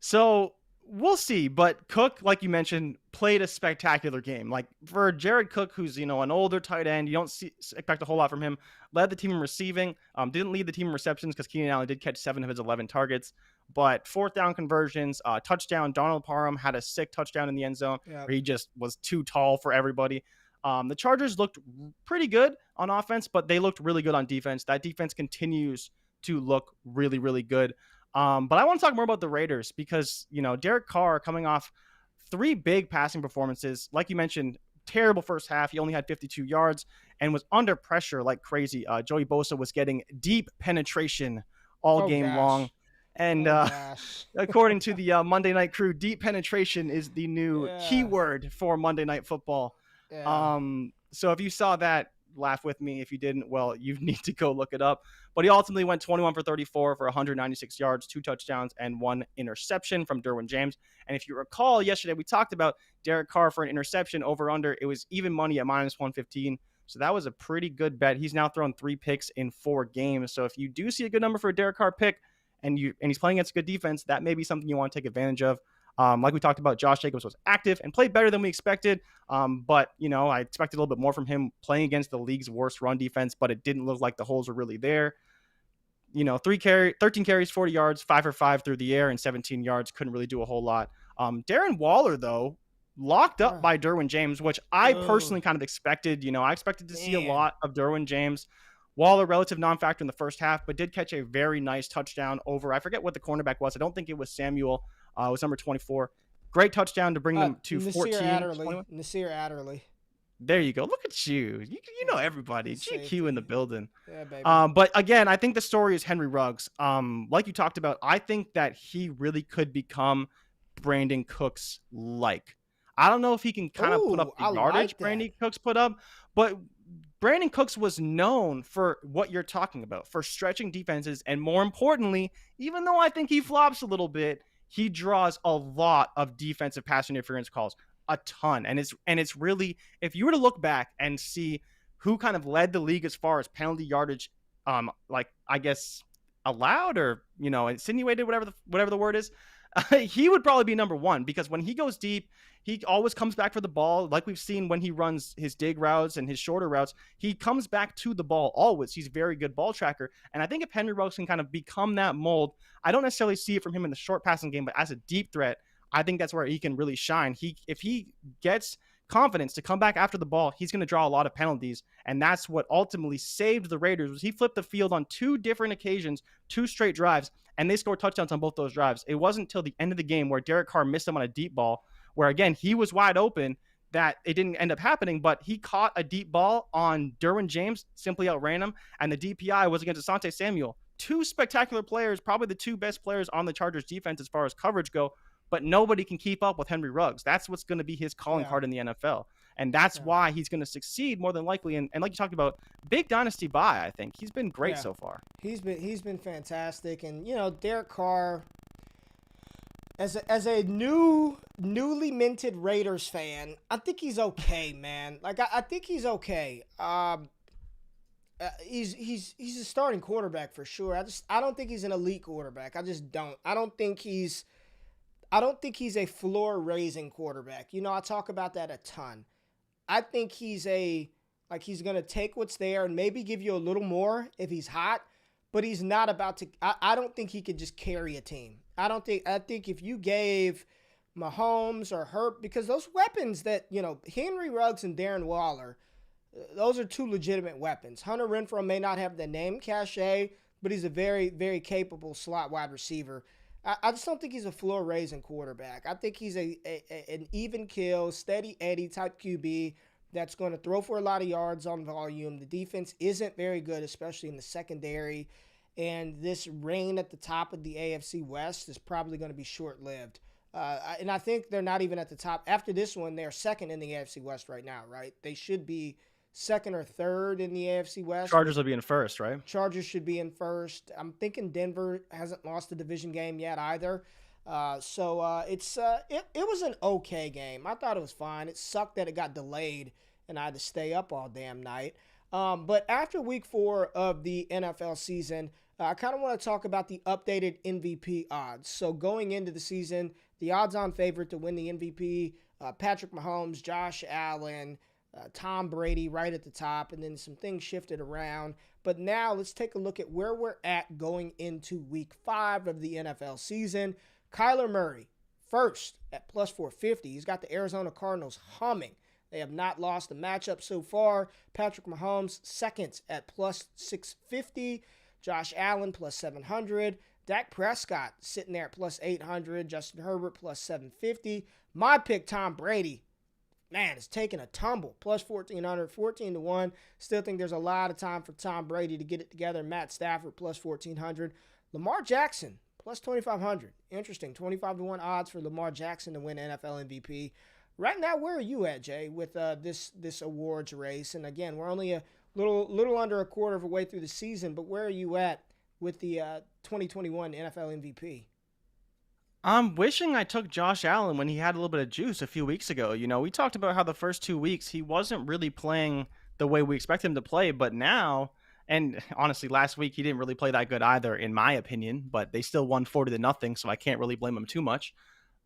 So we'll see. But Cook, like you mentioned, played a spectacular game. Like for Jared Cook, who's an older tight end, you don't expect a whole lot from him. Led the team in receiving. Didn't lead the team in receptions because Keenan Allen did catch 7 of his 11 targets. But 4th down conversions, touchdown. Donald Parham had a sick touchdown in the end zone where he just was too tall for everybody. The Chargers looked pretty good on offense, but they looked really good on defense. That defense continues to look really, really good. But I want to talk more about the Raiders because, Derek Carr coming off 3 big passing performances. Like you mentioned, terrible first half. He only had 52 yards and was under pressure like crazy. Joey Bosa was getting deep penetration all game long. And according to the Monday Night Crew, deep penetration is the new keyword for Monday Night Football. Yeah. So if you saw that, laugh with me. If you didn't, well, you need to go look it up. But he ultimately went 21 for 34 for 196 yards, 2 touchdowns, and 1 interception from Derwin James. And if you recall, yesterday we talked about Derek Carr for an interception over/under. It was even money at -115. So that was a pretty good bet. He's now thrown 3 picks in 4 games. So if you do see a good number for a Derek Carr pick, and he's playing against a good defense, that may be something you want to take advantage of. Like we talked about, Josh Jacobs was active and played better than we expected. But, I expected a little bit more from him playing against the league's worst run defense, but it didn't look like the holes were really there. 13 carries, 40 yards, 5 for 5 through the air, and 17 yards. Couldn't really do a whole lot. Darren Waller, though, locked up by Derwin James, which I personally kind of expected. I expected to see a lot of Derwin James. Waller, relative non-factor in the first half, but did catch a very nice touchdown over, I forget what the cornerback was. I don't think it was Samuel. It was number 24. Great touchdown to bring them to 14. Nasir Adderley. There you go. Look at you. You know everybody. GQ in the building. Yeah, baby. But again, I think the story is Henry Ruggs. Like you talked about, I think that he really could become Brandon Cooks like. I don't know if he can kind of put up the yardage like Brandon Cooks put up, but Brandon Cooks was known for what you're talking about, for stretching defenses. And more importantly, even though I think he flops a little bit, he draws a lot of defensive pass interference calls, a ton. And it's really, if you were to look back and see who kind of led the league as far as penalty yardage, like I guess allowed or, insinuated, whatever the word is, he would probably be number one, because when he goes deep, he always comes back for the ball. Like we've seen when he runs his dig routes and his shorter routes, he comes back to the ball always. He's a very good ball tracker. And I think if Henry Ruggs can kind of become that mold, I don't necessarily see it from him in the short passing game, but as a deep threat, I think that's where he can really shine. If he gets confidence to come back after the ball, he's going to draw a lot of penalties. And that's what ultimately saved the Raiders, was he flipped the field on 2 different occasions, 2 straight drives, and they scored touchdowns on both those drives. It wasn't until the end of the game where Derek Carr missed him on a deep ball, where again, he was wide open, that it didn't end up happening, but he caught a deep ball on Derwin James, simply outran him, and the DPI was against Asante Samuel. 2 spectacular players, probably the 2 best players on the Chargers defense as far as coverage go, but nobody can keep up with Henry Ruggs. That's what's going to be his calling card in the NFL. And that's why he's going to succeed more than likely. And like you talked about, big dynasty buy, I think. He's been great so far. He's been fantastic. And, Derek Carr, as a newly minted Raiders fan, I think he's okay, man. Like, I think he's okay. He's a starting quarterback for sure. I don't think he's an elite quarterback. I just don't. I don't think he's a floor-raising quarterback. I talk about that a ton. I think he's going to take what's there and maybe give you a little more if he's hot, but he's not about to. I don't think he could just carry a team. I think if you gave Mahomes or Herb, because those weapons that, Henry Ruggs and Darren Waller, those are 2 legitimate weapons. Hunter Renfrow may not have the name cachet, but he's a very, very capable slot wide receiver. I just don't think he's a floor-raising quarterback. I think he's an even kill, steady Eddie type QB that's going to throw for a lot of yards on volume. The defense isn't very good, especially in the secondary. And this reign at the top of the AFC West is probably going to be short-lived. And I think they're not even at the top. After this one, they're second in the AFC West right now, right? They should be second or third in the AFC West. Chargers will be in first, right? Chargers should be in first. I'm thinking Denver hasn't lost a division game yet either. It was an okay game. I thought it was fine. It sucked that it got delayed and I had to stay up all damn night. But after week 4 of the NFL season, I kind of want to talk about the updated MVP odds. So going into the season, the odds-on favorite to win the MVP, Patrick Mahomes, Josh Allen, Tom Brady right at the top, and then some things shifted around. But now let's take a look at where we're at going into week 5 of the NFL season. Kyler Murray, first at plus 450. He's got the Arizona Cardinals humming. They have not lost a matchup so far. Patrick Mahomes, second at plus 650. Josh Allen, plus 700. Dak Prescott, sitting there at plus 800. Justin Herbert, plus 750. My pick, Tom Brady, man, it's taking a tumble. Plus 1,400, 14-1. Still think there's a lot of time for Tom Brady to get it together. Matt Stafford, plus 1,400. Lamar Jackson, plus 2,500. Interesting. 25-1 odds for Lamar Jackson to win NFL MVP. Right now, where are you at, Jay, with this awards race? And again, we're only a little under a quarter of a way through the season, but where are you at with the 2021 NFL MVP? I'm wishing I took Josh Allen when he had a little bit of juice a few weeks ago. We talked about how the first 2 weeks he wasn't really playing the way we expect him to play, but now, and honestly, last week he didn't really play that good either, in my opinion, but they still won 40-0, so I can't really blame him too much.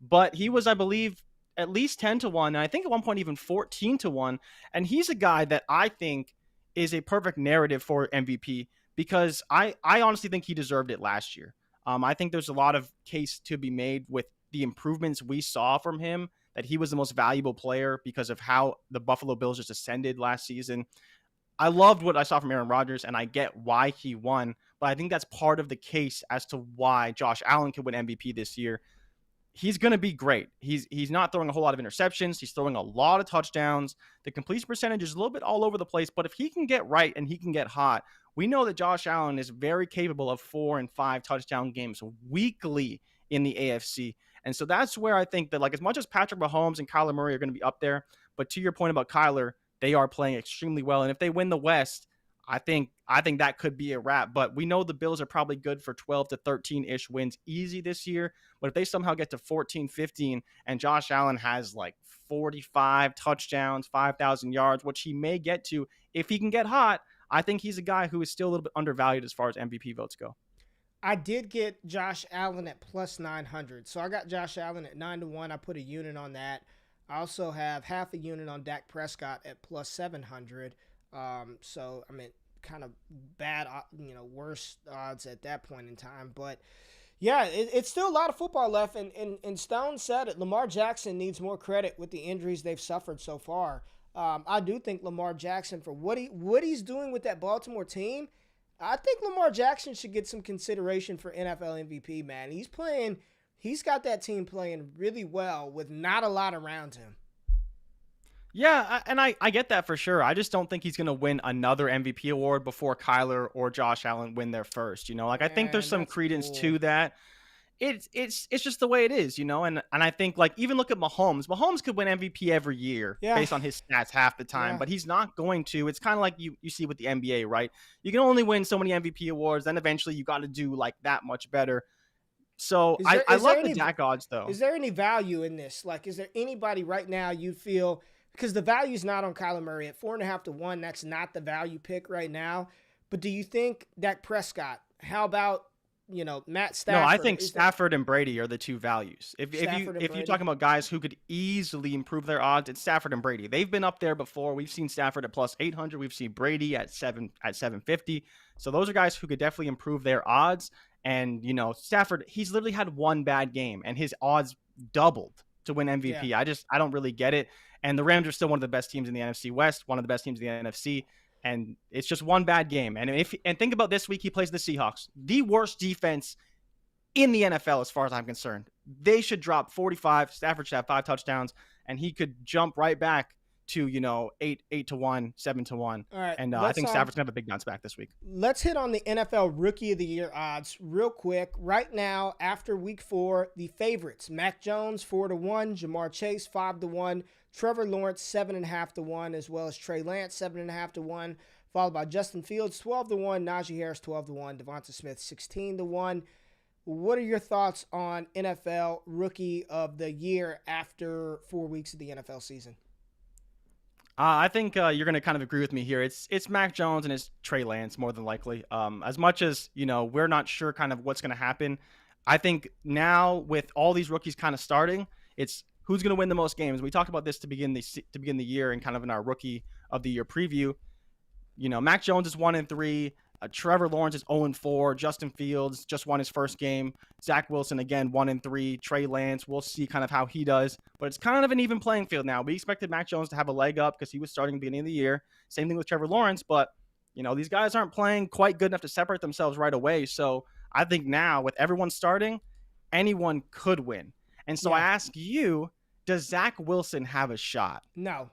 But he was, I believe, at least 10-1, and I think at one point even 14-1, and he's a guy that I think is a perfect narrative for MVP, because I honestly think he deserved it last year. I think there's a lot of case to be made with the improvements we saw from him, that he was the most valuable player because of how the Buffalo Bills just ascended last season. I loved what I saw from Aaron Rodgers, and I get why he won, but I think that's part of the case as to why Josh Allen could win MVP this year. He's going to be great. He's not throwing a whole lot of interceptions. He's throwing a lot of touchdowns. The completion percentage is a little bit all over the place, but if he can get right and he can get hot, we know that Josh Allen is very capable of 4 and 5 touchdown games weekly in the AFC. And so that's where I think that, like, as much as Patrick Mahomes and Kyler Murray are going to be up there, but to your point about Kyler, they are playing extremely well. And if they win the West, I think that could be a wrap. But we know the Bills are probably good for 12 to 13-ish wins easy this year. But if they somehow get to 14, 15, and Josh Allen has like 45 touchdowns, 5,000 yards, which he may get to if he can get hot, I think he's a guy who is still a little bit undervalued as far as MVP votes go. I did get Josh Allen at plus 900. So I got Josh Allen at 9-1. I put a unit on that. I also have half a unit on Dak Prescott at plus 700. So, I mean, kind of bad, worse odds at that point in time. But, yeah, it's still a lot of football left. And Stone said it. Lamar Jackson needs more credit with the injuries they've suffered so far. I do think Lamar Jackson, for what he's doing with that Baltimore team, I think Lamar Jackson should get some consideration for NFL MVP, man. He's got that team playing really well with not a lot around him. Yeah, and I get that for sure. I just don't think he's going to win another MVP award before Kyler or Josh Allen win their first, Like, I think there's some credence to that. It's just the way it is, and I think, like, even look at Mahomes. Mahomes could win MVP every year based on his stats half the time, but he's not going to. It's kind of like you see with the NBA, right? You can only win so many MVP awards, then eventually you got to do like that much better. So I love the Dak odds, though. Is there any value in this? Like, is there anybody right now you feel, because the value is not on Kyler Murray at 4.5 to 1, that's not the value pick right now. But do you think Dak Prescott? How about Matt Stafford? No, I think Stafford and Brady are the two values. If you're talking about guys who could easily improve their odds, it's Stafford and Brady. They've been up there before. We've seen Stafford at plus 800. We've seen Brady at 750. So those are guys who could definitely improve their odds. And Stafford, he's literally had one bad game, and his odds doubled to win MVP. Yeah. I don't really get it. And the Rams are still one of the best teams in the NFC West, one of the best teams in the NFC. And it's just one bad game. And think about this week, he plays the Seahawks, the worst defense in the NFL as far as I'm concerned. They should drop 45. Stafford should have 5 touchdowns, and he could jump right back to 8 to 1, 7 to 1. All right, and I think Stafford's gonna have a big bounce back this week. Let's hit on the NFL Rookie of the Year odds real quick. Right now, after Week 4, the favorites: Mac Jones 4 to 1, Jamar Chase 5 to 1. Trevor Lawrence 7.5 to 1, as well as Trey Lance 7.5 to 1, followed by Justin Fields 12 to 1, Najee Harris 12 to 1, Devonta Smith 16 to 1. What are your thoughts on NFL Rookie of the Year after 4 weeks of the NFL season? I think you're going to kind of agree with me here. It's Mac Jones and it's Trey Lance more than likely. As much as we're not sure kind of what's going to happen. I think now with all these rookies kind of starting, it's who's going to win the most games? We talked about this to begin the year and kind of in our Rookie of the Year preview. Mac Jones is 1-3. Trevor Lawrence is 0-4. Justin Fields just won his first game. Zach Wilson, again, 1-3. Trey Lance, we'll see kind of how he does. But it's kind of an even playing field now. We expected Mac Jones to have a leg up because he was starting at the beginning of the year. Same thing with Trevor Lawrence. But, these guys aren't playing quite good enough to separate themselves right away. So I think now with everyone starting, anyone could win. And so I ask you, does Zach Wilson have a shot? No.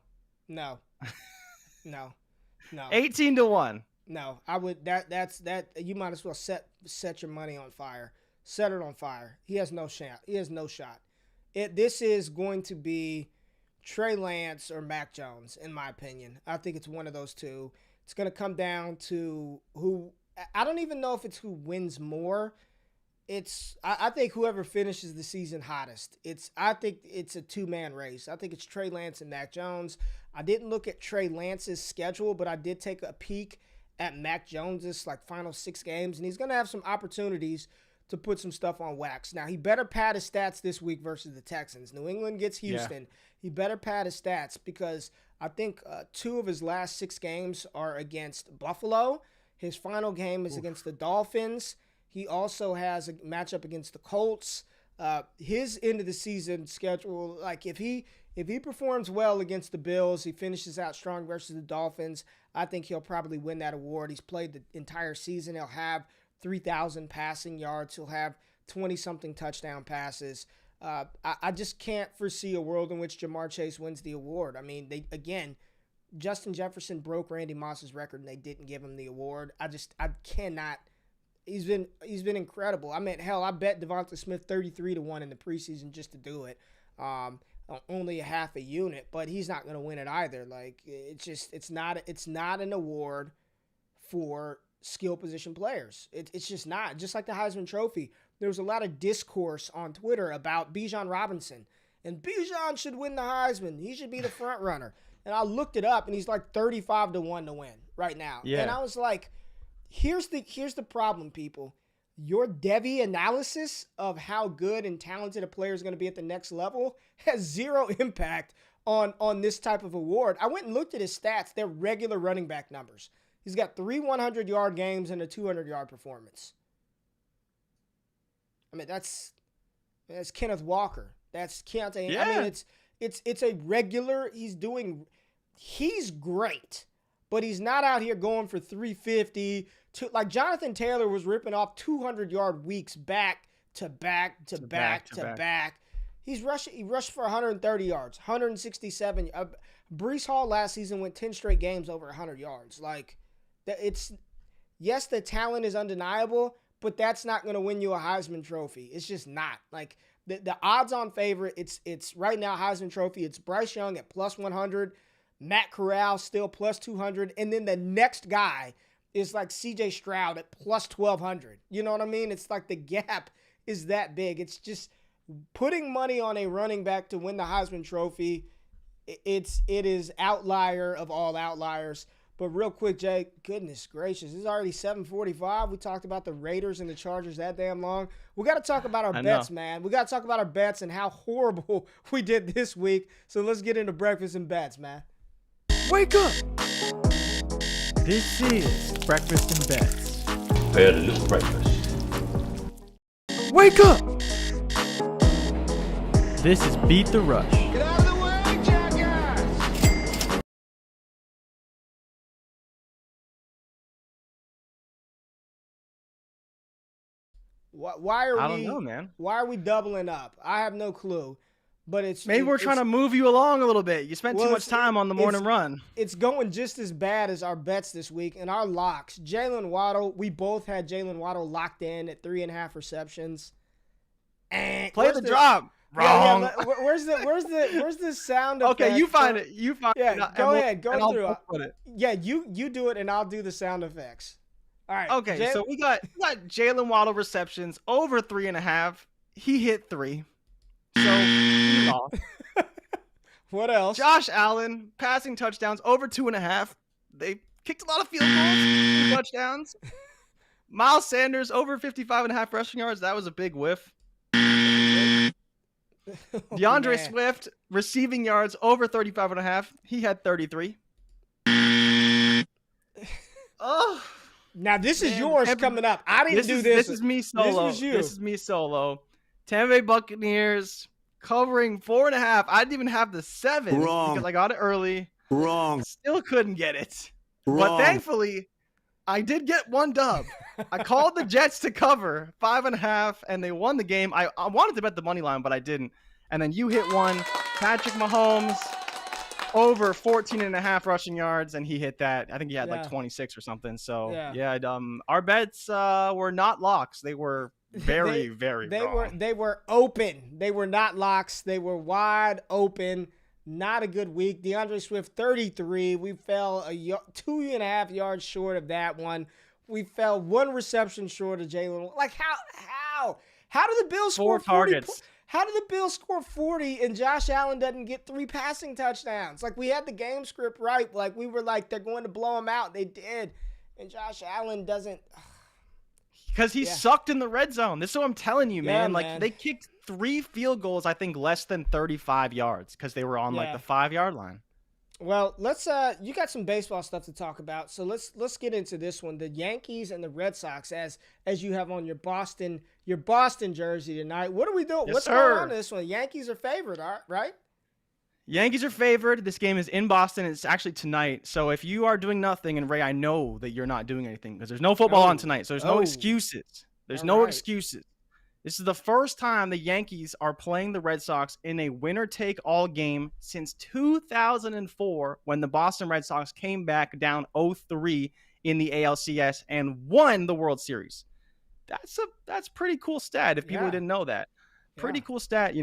18 to 1. No, I would. That's you might as well set your money on fire. Set it on fire. He has no shot. This is going to be Trey Lance or Mac Jones, in my opinion. I think it's one of those two. It's going to come down to who. I don't even know if it's who wins more. I think whoever finishes the season hottest. I think it's a 2-man race. I think it's Trey Lance and Mac Jones. I didn't look at Trey Lance's schedule, but I did take a peek at Mac Jones's final 6 games, and he's going to have some opportunities to put some stuff on wax. Now, he better pad his stats this week versus the Texans. New England gets Houston. Yeah. He better pad his stats because I think 2 of his last 6 games are against Buffalo. His final game is against the Dolphins. He also has a matchup against the Colts. His end of the season schedule, like if he performs well against the Bills, he finishes out strong versus the Dolphins, I think he'll probably win that award. He's played the entire season. He'll have 3,000 passing yards. He'll have 20-something touchdown passes. I just can't foresee a world in which Jamar Chase wins the award. I mean, Justin Jefferson broke Randy Moss's record and they didn't give him the award. I cannot He's been incredible. I mean, hell, I bet Devonta Smith 33-1 in the preseason just to do it. Only a half a unit, but he's not going to win it either. Like, it's not an award for skill position players. It's just not. Just like the Heisman Trophy, there was a lot of discourse on Twitter about Bijan Robinson, and Bijan should win the Heisman. He should be the front runner. And I looked it up, and he's like 35-1 to win right now. Yeah. And I was like, here's the problem, people. Your Devi analysis of how good and talented a player is going to be at the next level has zero impact on this type of award. I went and looked at his stats. They're regular running back numbers. He's got 3 100-yard games and a 200-yard performance. I mean, that's Kenneth Walker. That's Keontae. Yeah. I mean, it's a regular. He's great, but he's not out here going for 350. Like Jonathan Taylor was ripping off 200-yard weeks back to back. He rushed for 130 yards, 167. Breece Hall last season went 10 straight games over 100 yards. Like, yes, the talent is undeniable, but that's not going to win you a Heisman Trophy. It's just not. Like, the odds-on favorite, it's right now Heisman Trophy. It's Bryce Young at plus 100, Matt Corral still plus 200, and then the next guy is like C.J. Stroud at plus 1,200. You know what I mean? It's like the gap is that big. It's just putting money on a running back to win the Heisman Trophy. It is outlier of all outliers. But real quick, Jay, goodness gracious, it's already 7:45. We talked about the Raiders and the Chargers that damn long. We got to talk about our bets, man. We got to talk about our bets and how horrible we did this week. So let's get into breakfast and bets, man. Wake up! This is Breakfast and Bets. I had a little breakfast. Wake up! This is Beat the Rush. Get out of the way, jackass! Why are I don't know, man. Why are we doubling up? I have no clue. But maybe we're trying to move you along a little bit. You spent too much time on the morning run. It's going just as bad as our bets this week and our locks. Jalen Waddle, we both had Jalen Waddle locked in at 3.5 receptions. And play the drop. Wrong. Yeah, where's the sound effect? Okay, you find it. Yeah, go ahead. Go through it. Yeah, you do it and I'll do the sound effects. All right. Okay, so we got Jalen Waddle receptions over 3.5. He hit 3. So what else? Josh Allen passing touchdowns over 2.5. They kicked a lot of field goals and touchdowns. Miles Sanders over 55.5 rushing yards. That was a big whiff. DeAndre Swift receiving yards over 35.5. He had 33. Oh. Now this is yours coming up. I didn't do this. This is me solo. This was you. This is me solo. Tampa Bay Buccaneers covering 4.5. I didn't even have the 7 because I got it early. Wrong. Still couldn't get it. Wrong. But thankfully, I did get one dub. I called the Jets to cover 5.5, and they won the game. I wanted to bet the money line, but I didn't. And then you hit one. Patrick Mahomes over 14.5 rushing yards, and he hit that. I think he had like 26 or something. So yeah, our bets were not locks. They were very wrong. They were open. They were not locks. They were wide open. Not a good week. DeAndre Swift 33. We fell 2.5 yards short of that one. We fell 1 reception short of Jalen. Like how do the Bills score 40 targets? How did the Bills score 40 and Josh Allen doesn't get 3 passing touchdowns? Like, we had the game script right. Like, we were like, they're going to blow him out. They did. And Josh Allen doesn't. Because he sucked in the red zone. This is what I'm telling you, man. Like, they kicked 3 field goals, I think, less than 35 yards because they were on, like, the 5-yard line. Well, let's you got some baseball stuff to talk about. So let's get into this one. The Yankees and the Red Sox, as you have on your Boston jersey tonight. What are we doing? Yes, What's going on in this one? Yankees are favored, right? Yankees are favored. This game is in Boston. It's actually tonight. So if you are doing nothing, and Ray, I know that you're not doing anything because there's no football on tonight. So there's no excuses. There's no excuses. This is the first time the Yankees are playing the Red Sox in a winner-take-all game since 2004 when the Boston Red Sox came back down 0-3 in the ALCS and won the World Series. that's pretty cool stat if people didn't know that. Pretty cool stat.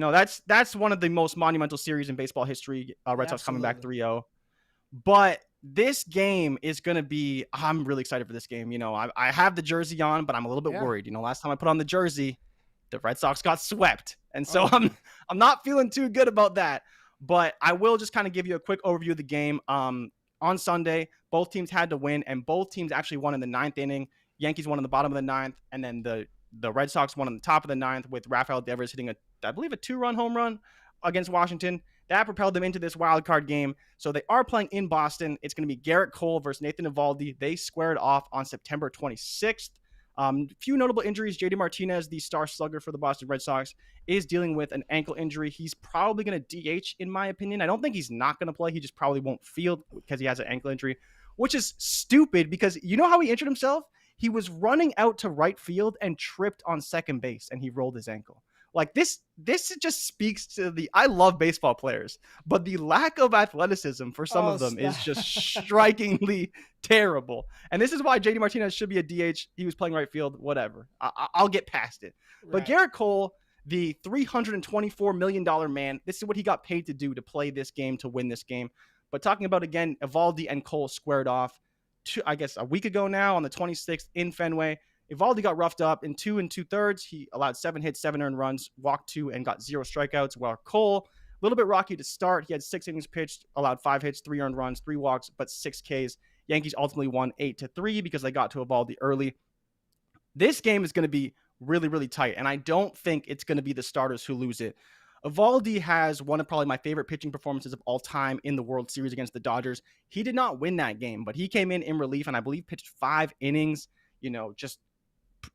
That's one of the most monumental series in baseball history. Red Sox coming back 3-0. But this game is going to be, I'm really excited for this game. I have the jersey on, but I'm a little bit worried. Last time I put on the jersey, the Red Sox got swept. And so I'm not feeling too good about that. But I will just kind of give you a quick overview of the game. On Sunday, both teams had to win, and both teams actually won in the 9th inning. Yankees won in the bottom of the 9th, and then the Red Sox won on the top of the 9th with Rafael Devers hitting I believe a 2-run home run against Washington. That propelled them into this wild card game. So they are playing in Boston. It's going to be Garrett Cole versus Nathan Eovaldi. They squared off on September 26th. Few notable injuries. JD Martinez, the star slugger for the Boston Red Sox, is dealing with an ankle injury. He's probably going to DH, in my opinion. I don't think he's not going to play. He just probably won't field because he has an ankle injury, which is stupid because you know how he injured himself? He was running out to right field and tripped on second base, and he rolled his ankle. Like this just speaks to I love baseball players, but the lack of athleticism for some of them is just strikingly terrible. And this is why JD Martinez should be a DH. He was playing right field, whatever. I'll get past it. Right. But Garrett Cole, the $324 million man, this is what he got paid to do, to play this game, to win this game. But talking about, again, Eovaldi and Cole squared off, I guess a week ago now on the 26th in Fenway. Eovaldi got roughed up in 2 2/3. He allowed 7 hits, 7 earned runs, walked 2, and got 0 strikeouts. While Cole, a little bit rocky to start. He had 6 innings pitched, allowed 5 hits, 3 earned runs, 3 walks, but 6 Ks. Yankees ultimately won 8-3 because they got to Eovaldi early. This game is going to be really, really tight, and I don't think it's going to be the starters who lose it. Eovaldi has one of probably my favorite pitching performances of all time in the World Series against the Dodgers. He did not win that game, but he came in relief and I believe pitched 5 innings, just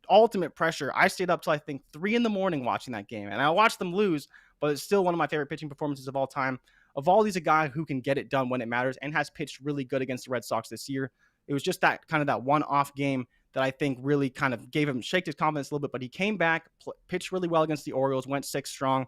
ultimate pressure. I stayed up till I think 3 a.m. watching that game, and I watched them lose, but it's still one of my favorite pitching performances of all time. Eovaldi's a guy who can get it done when it matters and has pitched really good against the Red Sox this year. It was just that one-off game that I think really kind of shaked his confidence a little bit, but he came back, pitched really well against the Orioles, went 6 strong.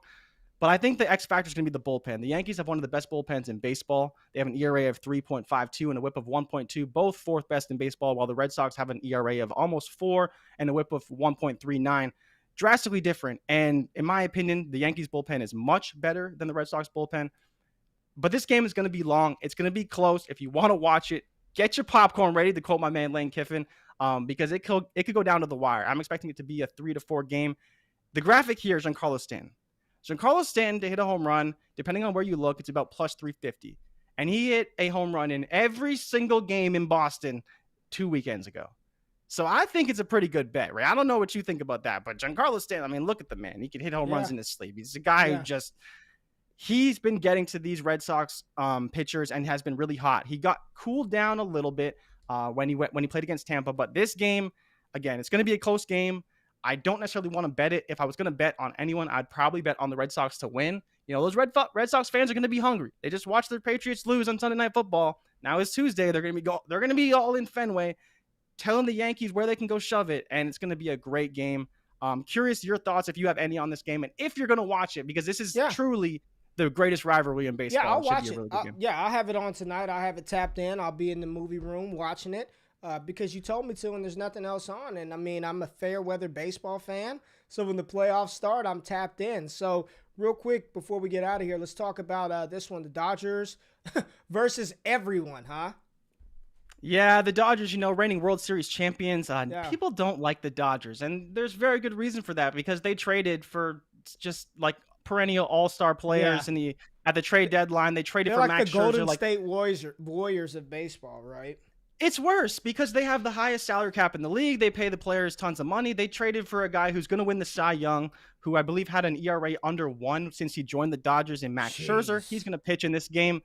But I think the X factor is going to be the bullpen. The Yankees have one of the best bullpens in baseball. They have an ERA of 3.52 and a whip of 1.2, both 4th best in baseball, while the Red Sox have an ERA of almost 4 and a whip of 1.39. Drastically different. And in my opinion, the Yankees bullpen is much better than the Red Sox bullpen. But this game is going to be long. It's going to be close. If you want to watch it, get your popcorn ready, to quote my man Lane Kiffin, because it could go down to the wire. I'm expecting it to be a 3-4 game. The graphic here is Giancarlo Stanton. Giancarlo Stanton to hit a home run, depending on where you look, it's about plus 350. And he hit a home run in every single game in Boston 2 weekends ago. So I think it's a pretty good bet, right? I don't know what you think about that, but Giancarlo Stanton, look at the man. He can hit home runs in his sleep. He's a guy who he's been getting to these Red Sox pitchers and has been really hot. He got cooled down a little bit when he played against Tampa, but this game, again, it's going to be a close game. I don't necessarily want to bet it. If I was going to bet on anyone, I'd probably bet on the Red Sox to win. Those Red Sox fans are going to be hungry. They just watched their Patriots lose on Sunday Night Football. Now it's Tuesday. They're going to be all in Fenway, telling the Yankees where they can go shove it, and it's going to be a great game. Curious your thoughts if you have any on this game, and if you're going to watch it, because this is truly the greatest rivalry in baseball. Yeah, I'll watch it. I'll have it on tonight. I'll have it tapped in. I'll be in the movie room watching it. Because you told me to, and there's nothing else on. And I'm a fair weather baseball fan, so when the playoffs start, I'm tapped in. So real quick before we get out of here, let's talk about this one: the Dodgers versus everyone, huh? Yeah, the Dodgers, reigning World Series champions. People don't like the Dodgers, and there's very good reason for that, because they traded for just like perennial all-star players at the trade deadline. They traded for Max Scherzer. They're like the Golden State Warriors of baseball, right? It's worse because they have the highest salary cap in the league. They pay the players tons of money. They traded for a guy who's going to win the Cy Young, who I believe had an ERA under 1 since he joined the Dodgers, in Max Scherzer. He's going to pitch in this game.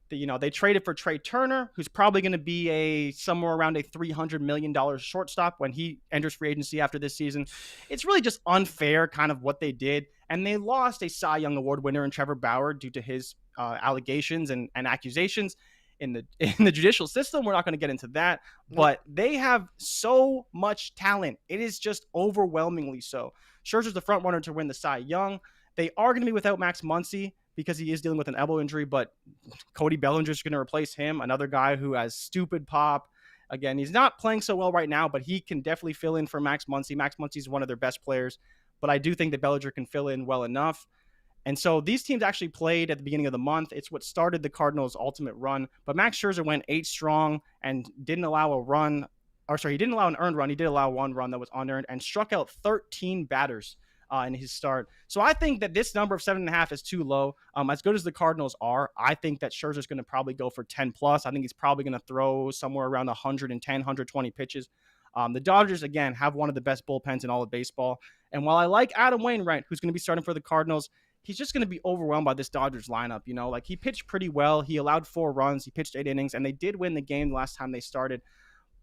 They traded for Trey Turner, who's probably going to be somewhere around a $300 million shortstop when he enters free agency after this season. It's really just unfair kind of what they did. And they lost a Cy Young Award winner in Trevor Bauer due to his allegations and accusations in the judicial system. We're not going to get into that, but they have so much talent. It is just overwhelmingly so. Scherzer's the front runner to win the Cy Young. They are going to be without Max Muncy because he is dealing with an elbow injury, but Cody Bellinger's going to replace him, another guy who has stupid pop. Again, he's not playing so well right now, but he can definitely fill in for Max Muncy. Max Muncy is one of their best players, but I do think that Bellinger can fill in well enough. And so these teams actually played at the beginning of the month. It's what started the Cardinals' ultimate run. But Max Scherzer went 8 strong and didn't allow a run. He didn't allow an earned run. He did allow one run that was unearned and struck out 13 batters in his start. So I think that this number of 7.5 is too low. As good as the Cardinals are, I think that Scherzer's going to probably go for 10 plus. I think he's probably going to throw somewhere around 110, 120 pitches. The Dodgers, again, have one of the best bullpens in all of baseball. And while I like Adam Wainwright, who's going to be starting for the Cardinals, he's just going to be overwhelmed by this Dodgers lineup. You know, like he pitched pretty well. He allowed 4 runs. He pitched 8 innings, and they did win the game the last time they started.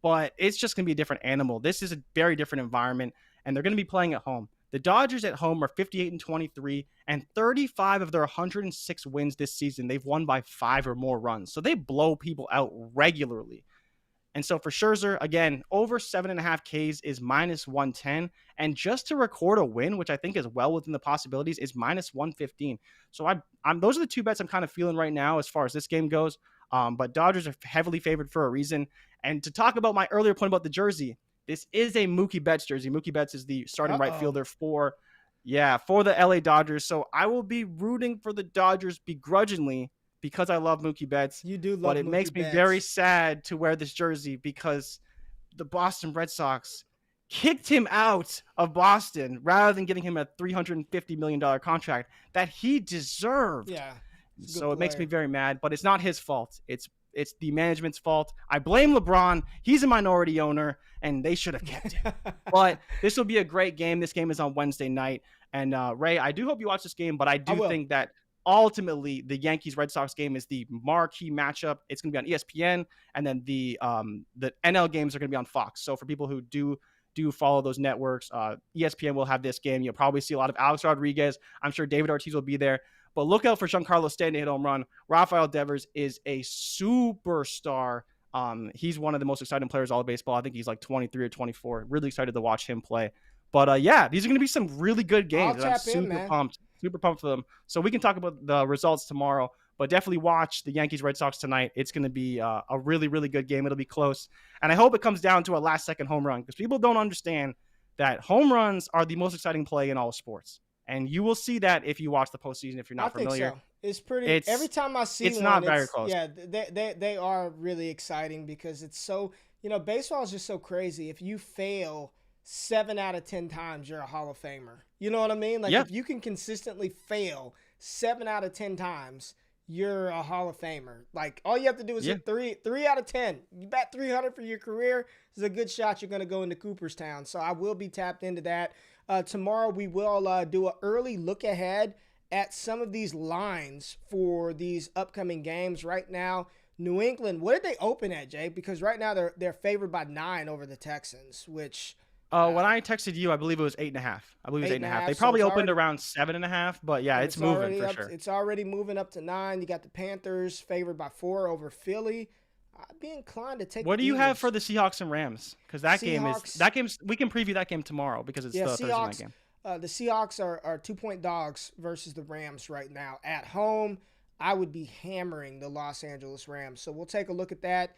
But it's just going to be a different animal. This is a very different environment, and they're going to be playing at home. The Dodgers at home are 58-23, and 35 of their 106 wins this season, they've won by 5 or more runs. So they blow people out regularly. And so for Scherzer, again, over 7.5 Ks is -110. And just to record a win, which I think is well within the possibilities, is -115. So those are the 2 bets I'm kind of feeling right now as far as this game goes. But Dodgers are heavily favored for a reason. And to talk about my earlier point about the jersey, this is a Mookie Betts jersey. Mookie Betts is the starting right fielder for the LA Dodgers. So I will be rooting for the Dodgers begrudgingly because I love Mookie Betts. You do love But it Mookie makes me Betts. very sad to wear this jersey because the Boston Red Sox kicked him out of Boston rather than getting him a $350 million contract that he deserved. Yeah. So it makes me very mad, but it's not his fault. It's the management's fault. I blame LeBron. He's a minority owner, and they should have kept him. But this will be a great game. This game is on Wednesday night. And Ray, I do hope you watch this game, but I do think that ultimately the Yankees-Red Sox game is the marquee matchup. It's going to be on ESPN, and then the NL games are going to be on Fox. So for people who do follow those networks, ESPN will have this game. You'll probably see a lot of Alex Rodriguez. I'm sure David Ortiz will be there. But look out for Giancarlo Stanton to hit home run. Rafael Devers is a superstar. He's one of the most exciting players in all of baseball. I think he's like 23 or 24. Really excited to watch him play. But yeah, these are going to be some really good games. I'm super pumped for them. So we can talk about the results tomorrow. But definitely watch the Yankees-Red Sox tonight. It's going to be a really, really good game. It'll be close. And I hope it comes down to a last-second home run because people don't understand that home runs are the most exciting play in all of sports. And you will see that if you watch the postseason, if you're not familiar. I think so. It's pretty. Every time I see it's not very close. Yeah, they are really exciting because it's so, baseball is just so crazy. If you fail 7 out of 10 times, you're a Hall of Famer. You know what I mean? Like if you can consistently fail 7 out of 10 times, you're a Hall of Famer. Like all you have to do is hit 3 out of 10. You bat 300 for your career. There's a good shot you're going to go into Cooperstown. So I will be tapped into that. Tomorrow we will do an early look ahead at some of these lines for these upcoming games. Right now, New England, what did they open at, Jay? Because right now they're favored by 9 over the Texans, which when I texted you, I believe it was 8.5. I believe it was 8.5. They probably opened around 7.5, but yeah, it's moving for sure. It's already moving up to 9. You got the Panthers favored by 4 over Philly. I'd be inclined to take. What do you have for the Seahawks and Rams? Because that game's we can preview that game tomorrow because it's the Thursday night game. The Seahawks are 2-point dogs versus the Rams right now at home. I would be hammering the Los Angeles Rams. So we'll take a look at that.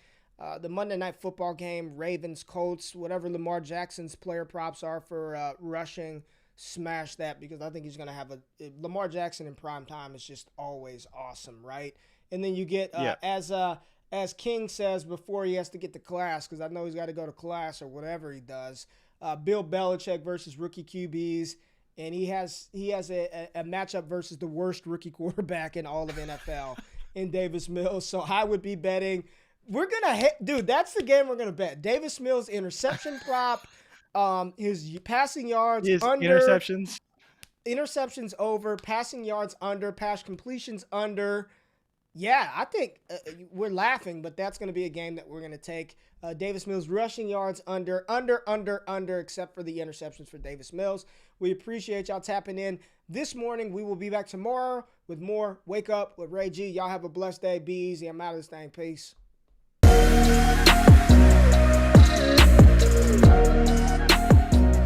The Monday Night Football game, Ravens, Colts, whatever Lamar Jackson's player props are for rushing, smash that because I think he's going to have Lamar Jackson in prime time is just always awesome, right? And then you get as King says before he has to get to class, because I know he's got to go to class or whatever he does, Bill Belichick versus rookie QBs, and he has a matchup versus the worst rookie quarterback in all of NFL in Davis Mills. So I would be betting. We're going to hit – dude, that's the game we're going to bet. Davis Mills interception prop, his passing yards under. Interceptions over, passing yards under, pass completions under. Yeah, I think we're laughing, but that's going to be a game that we're going to take. Davis Mills rushing yards under, except for the interceptions for Davis Mills. We appreciate y'all tapping in this morning. We will be back tomorrow with more Wake Up with Ray G. Y'all have a blessed day. Be easy. I'm out of this thing. Peace.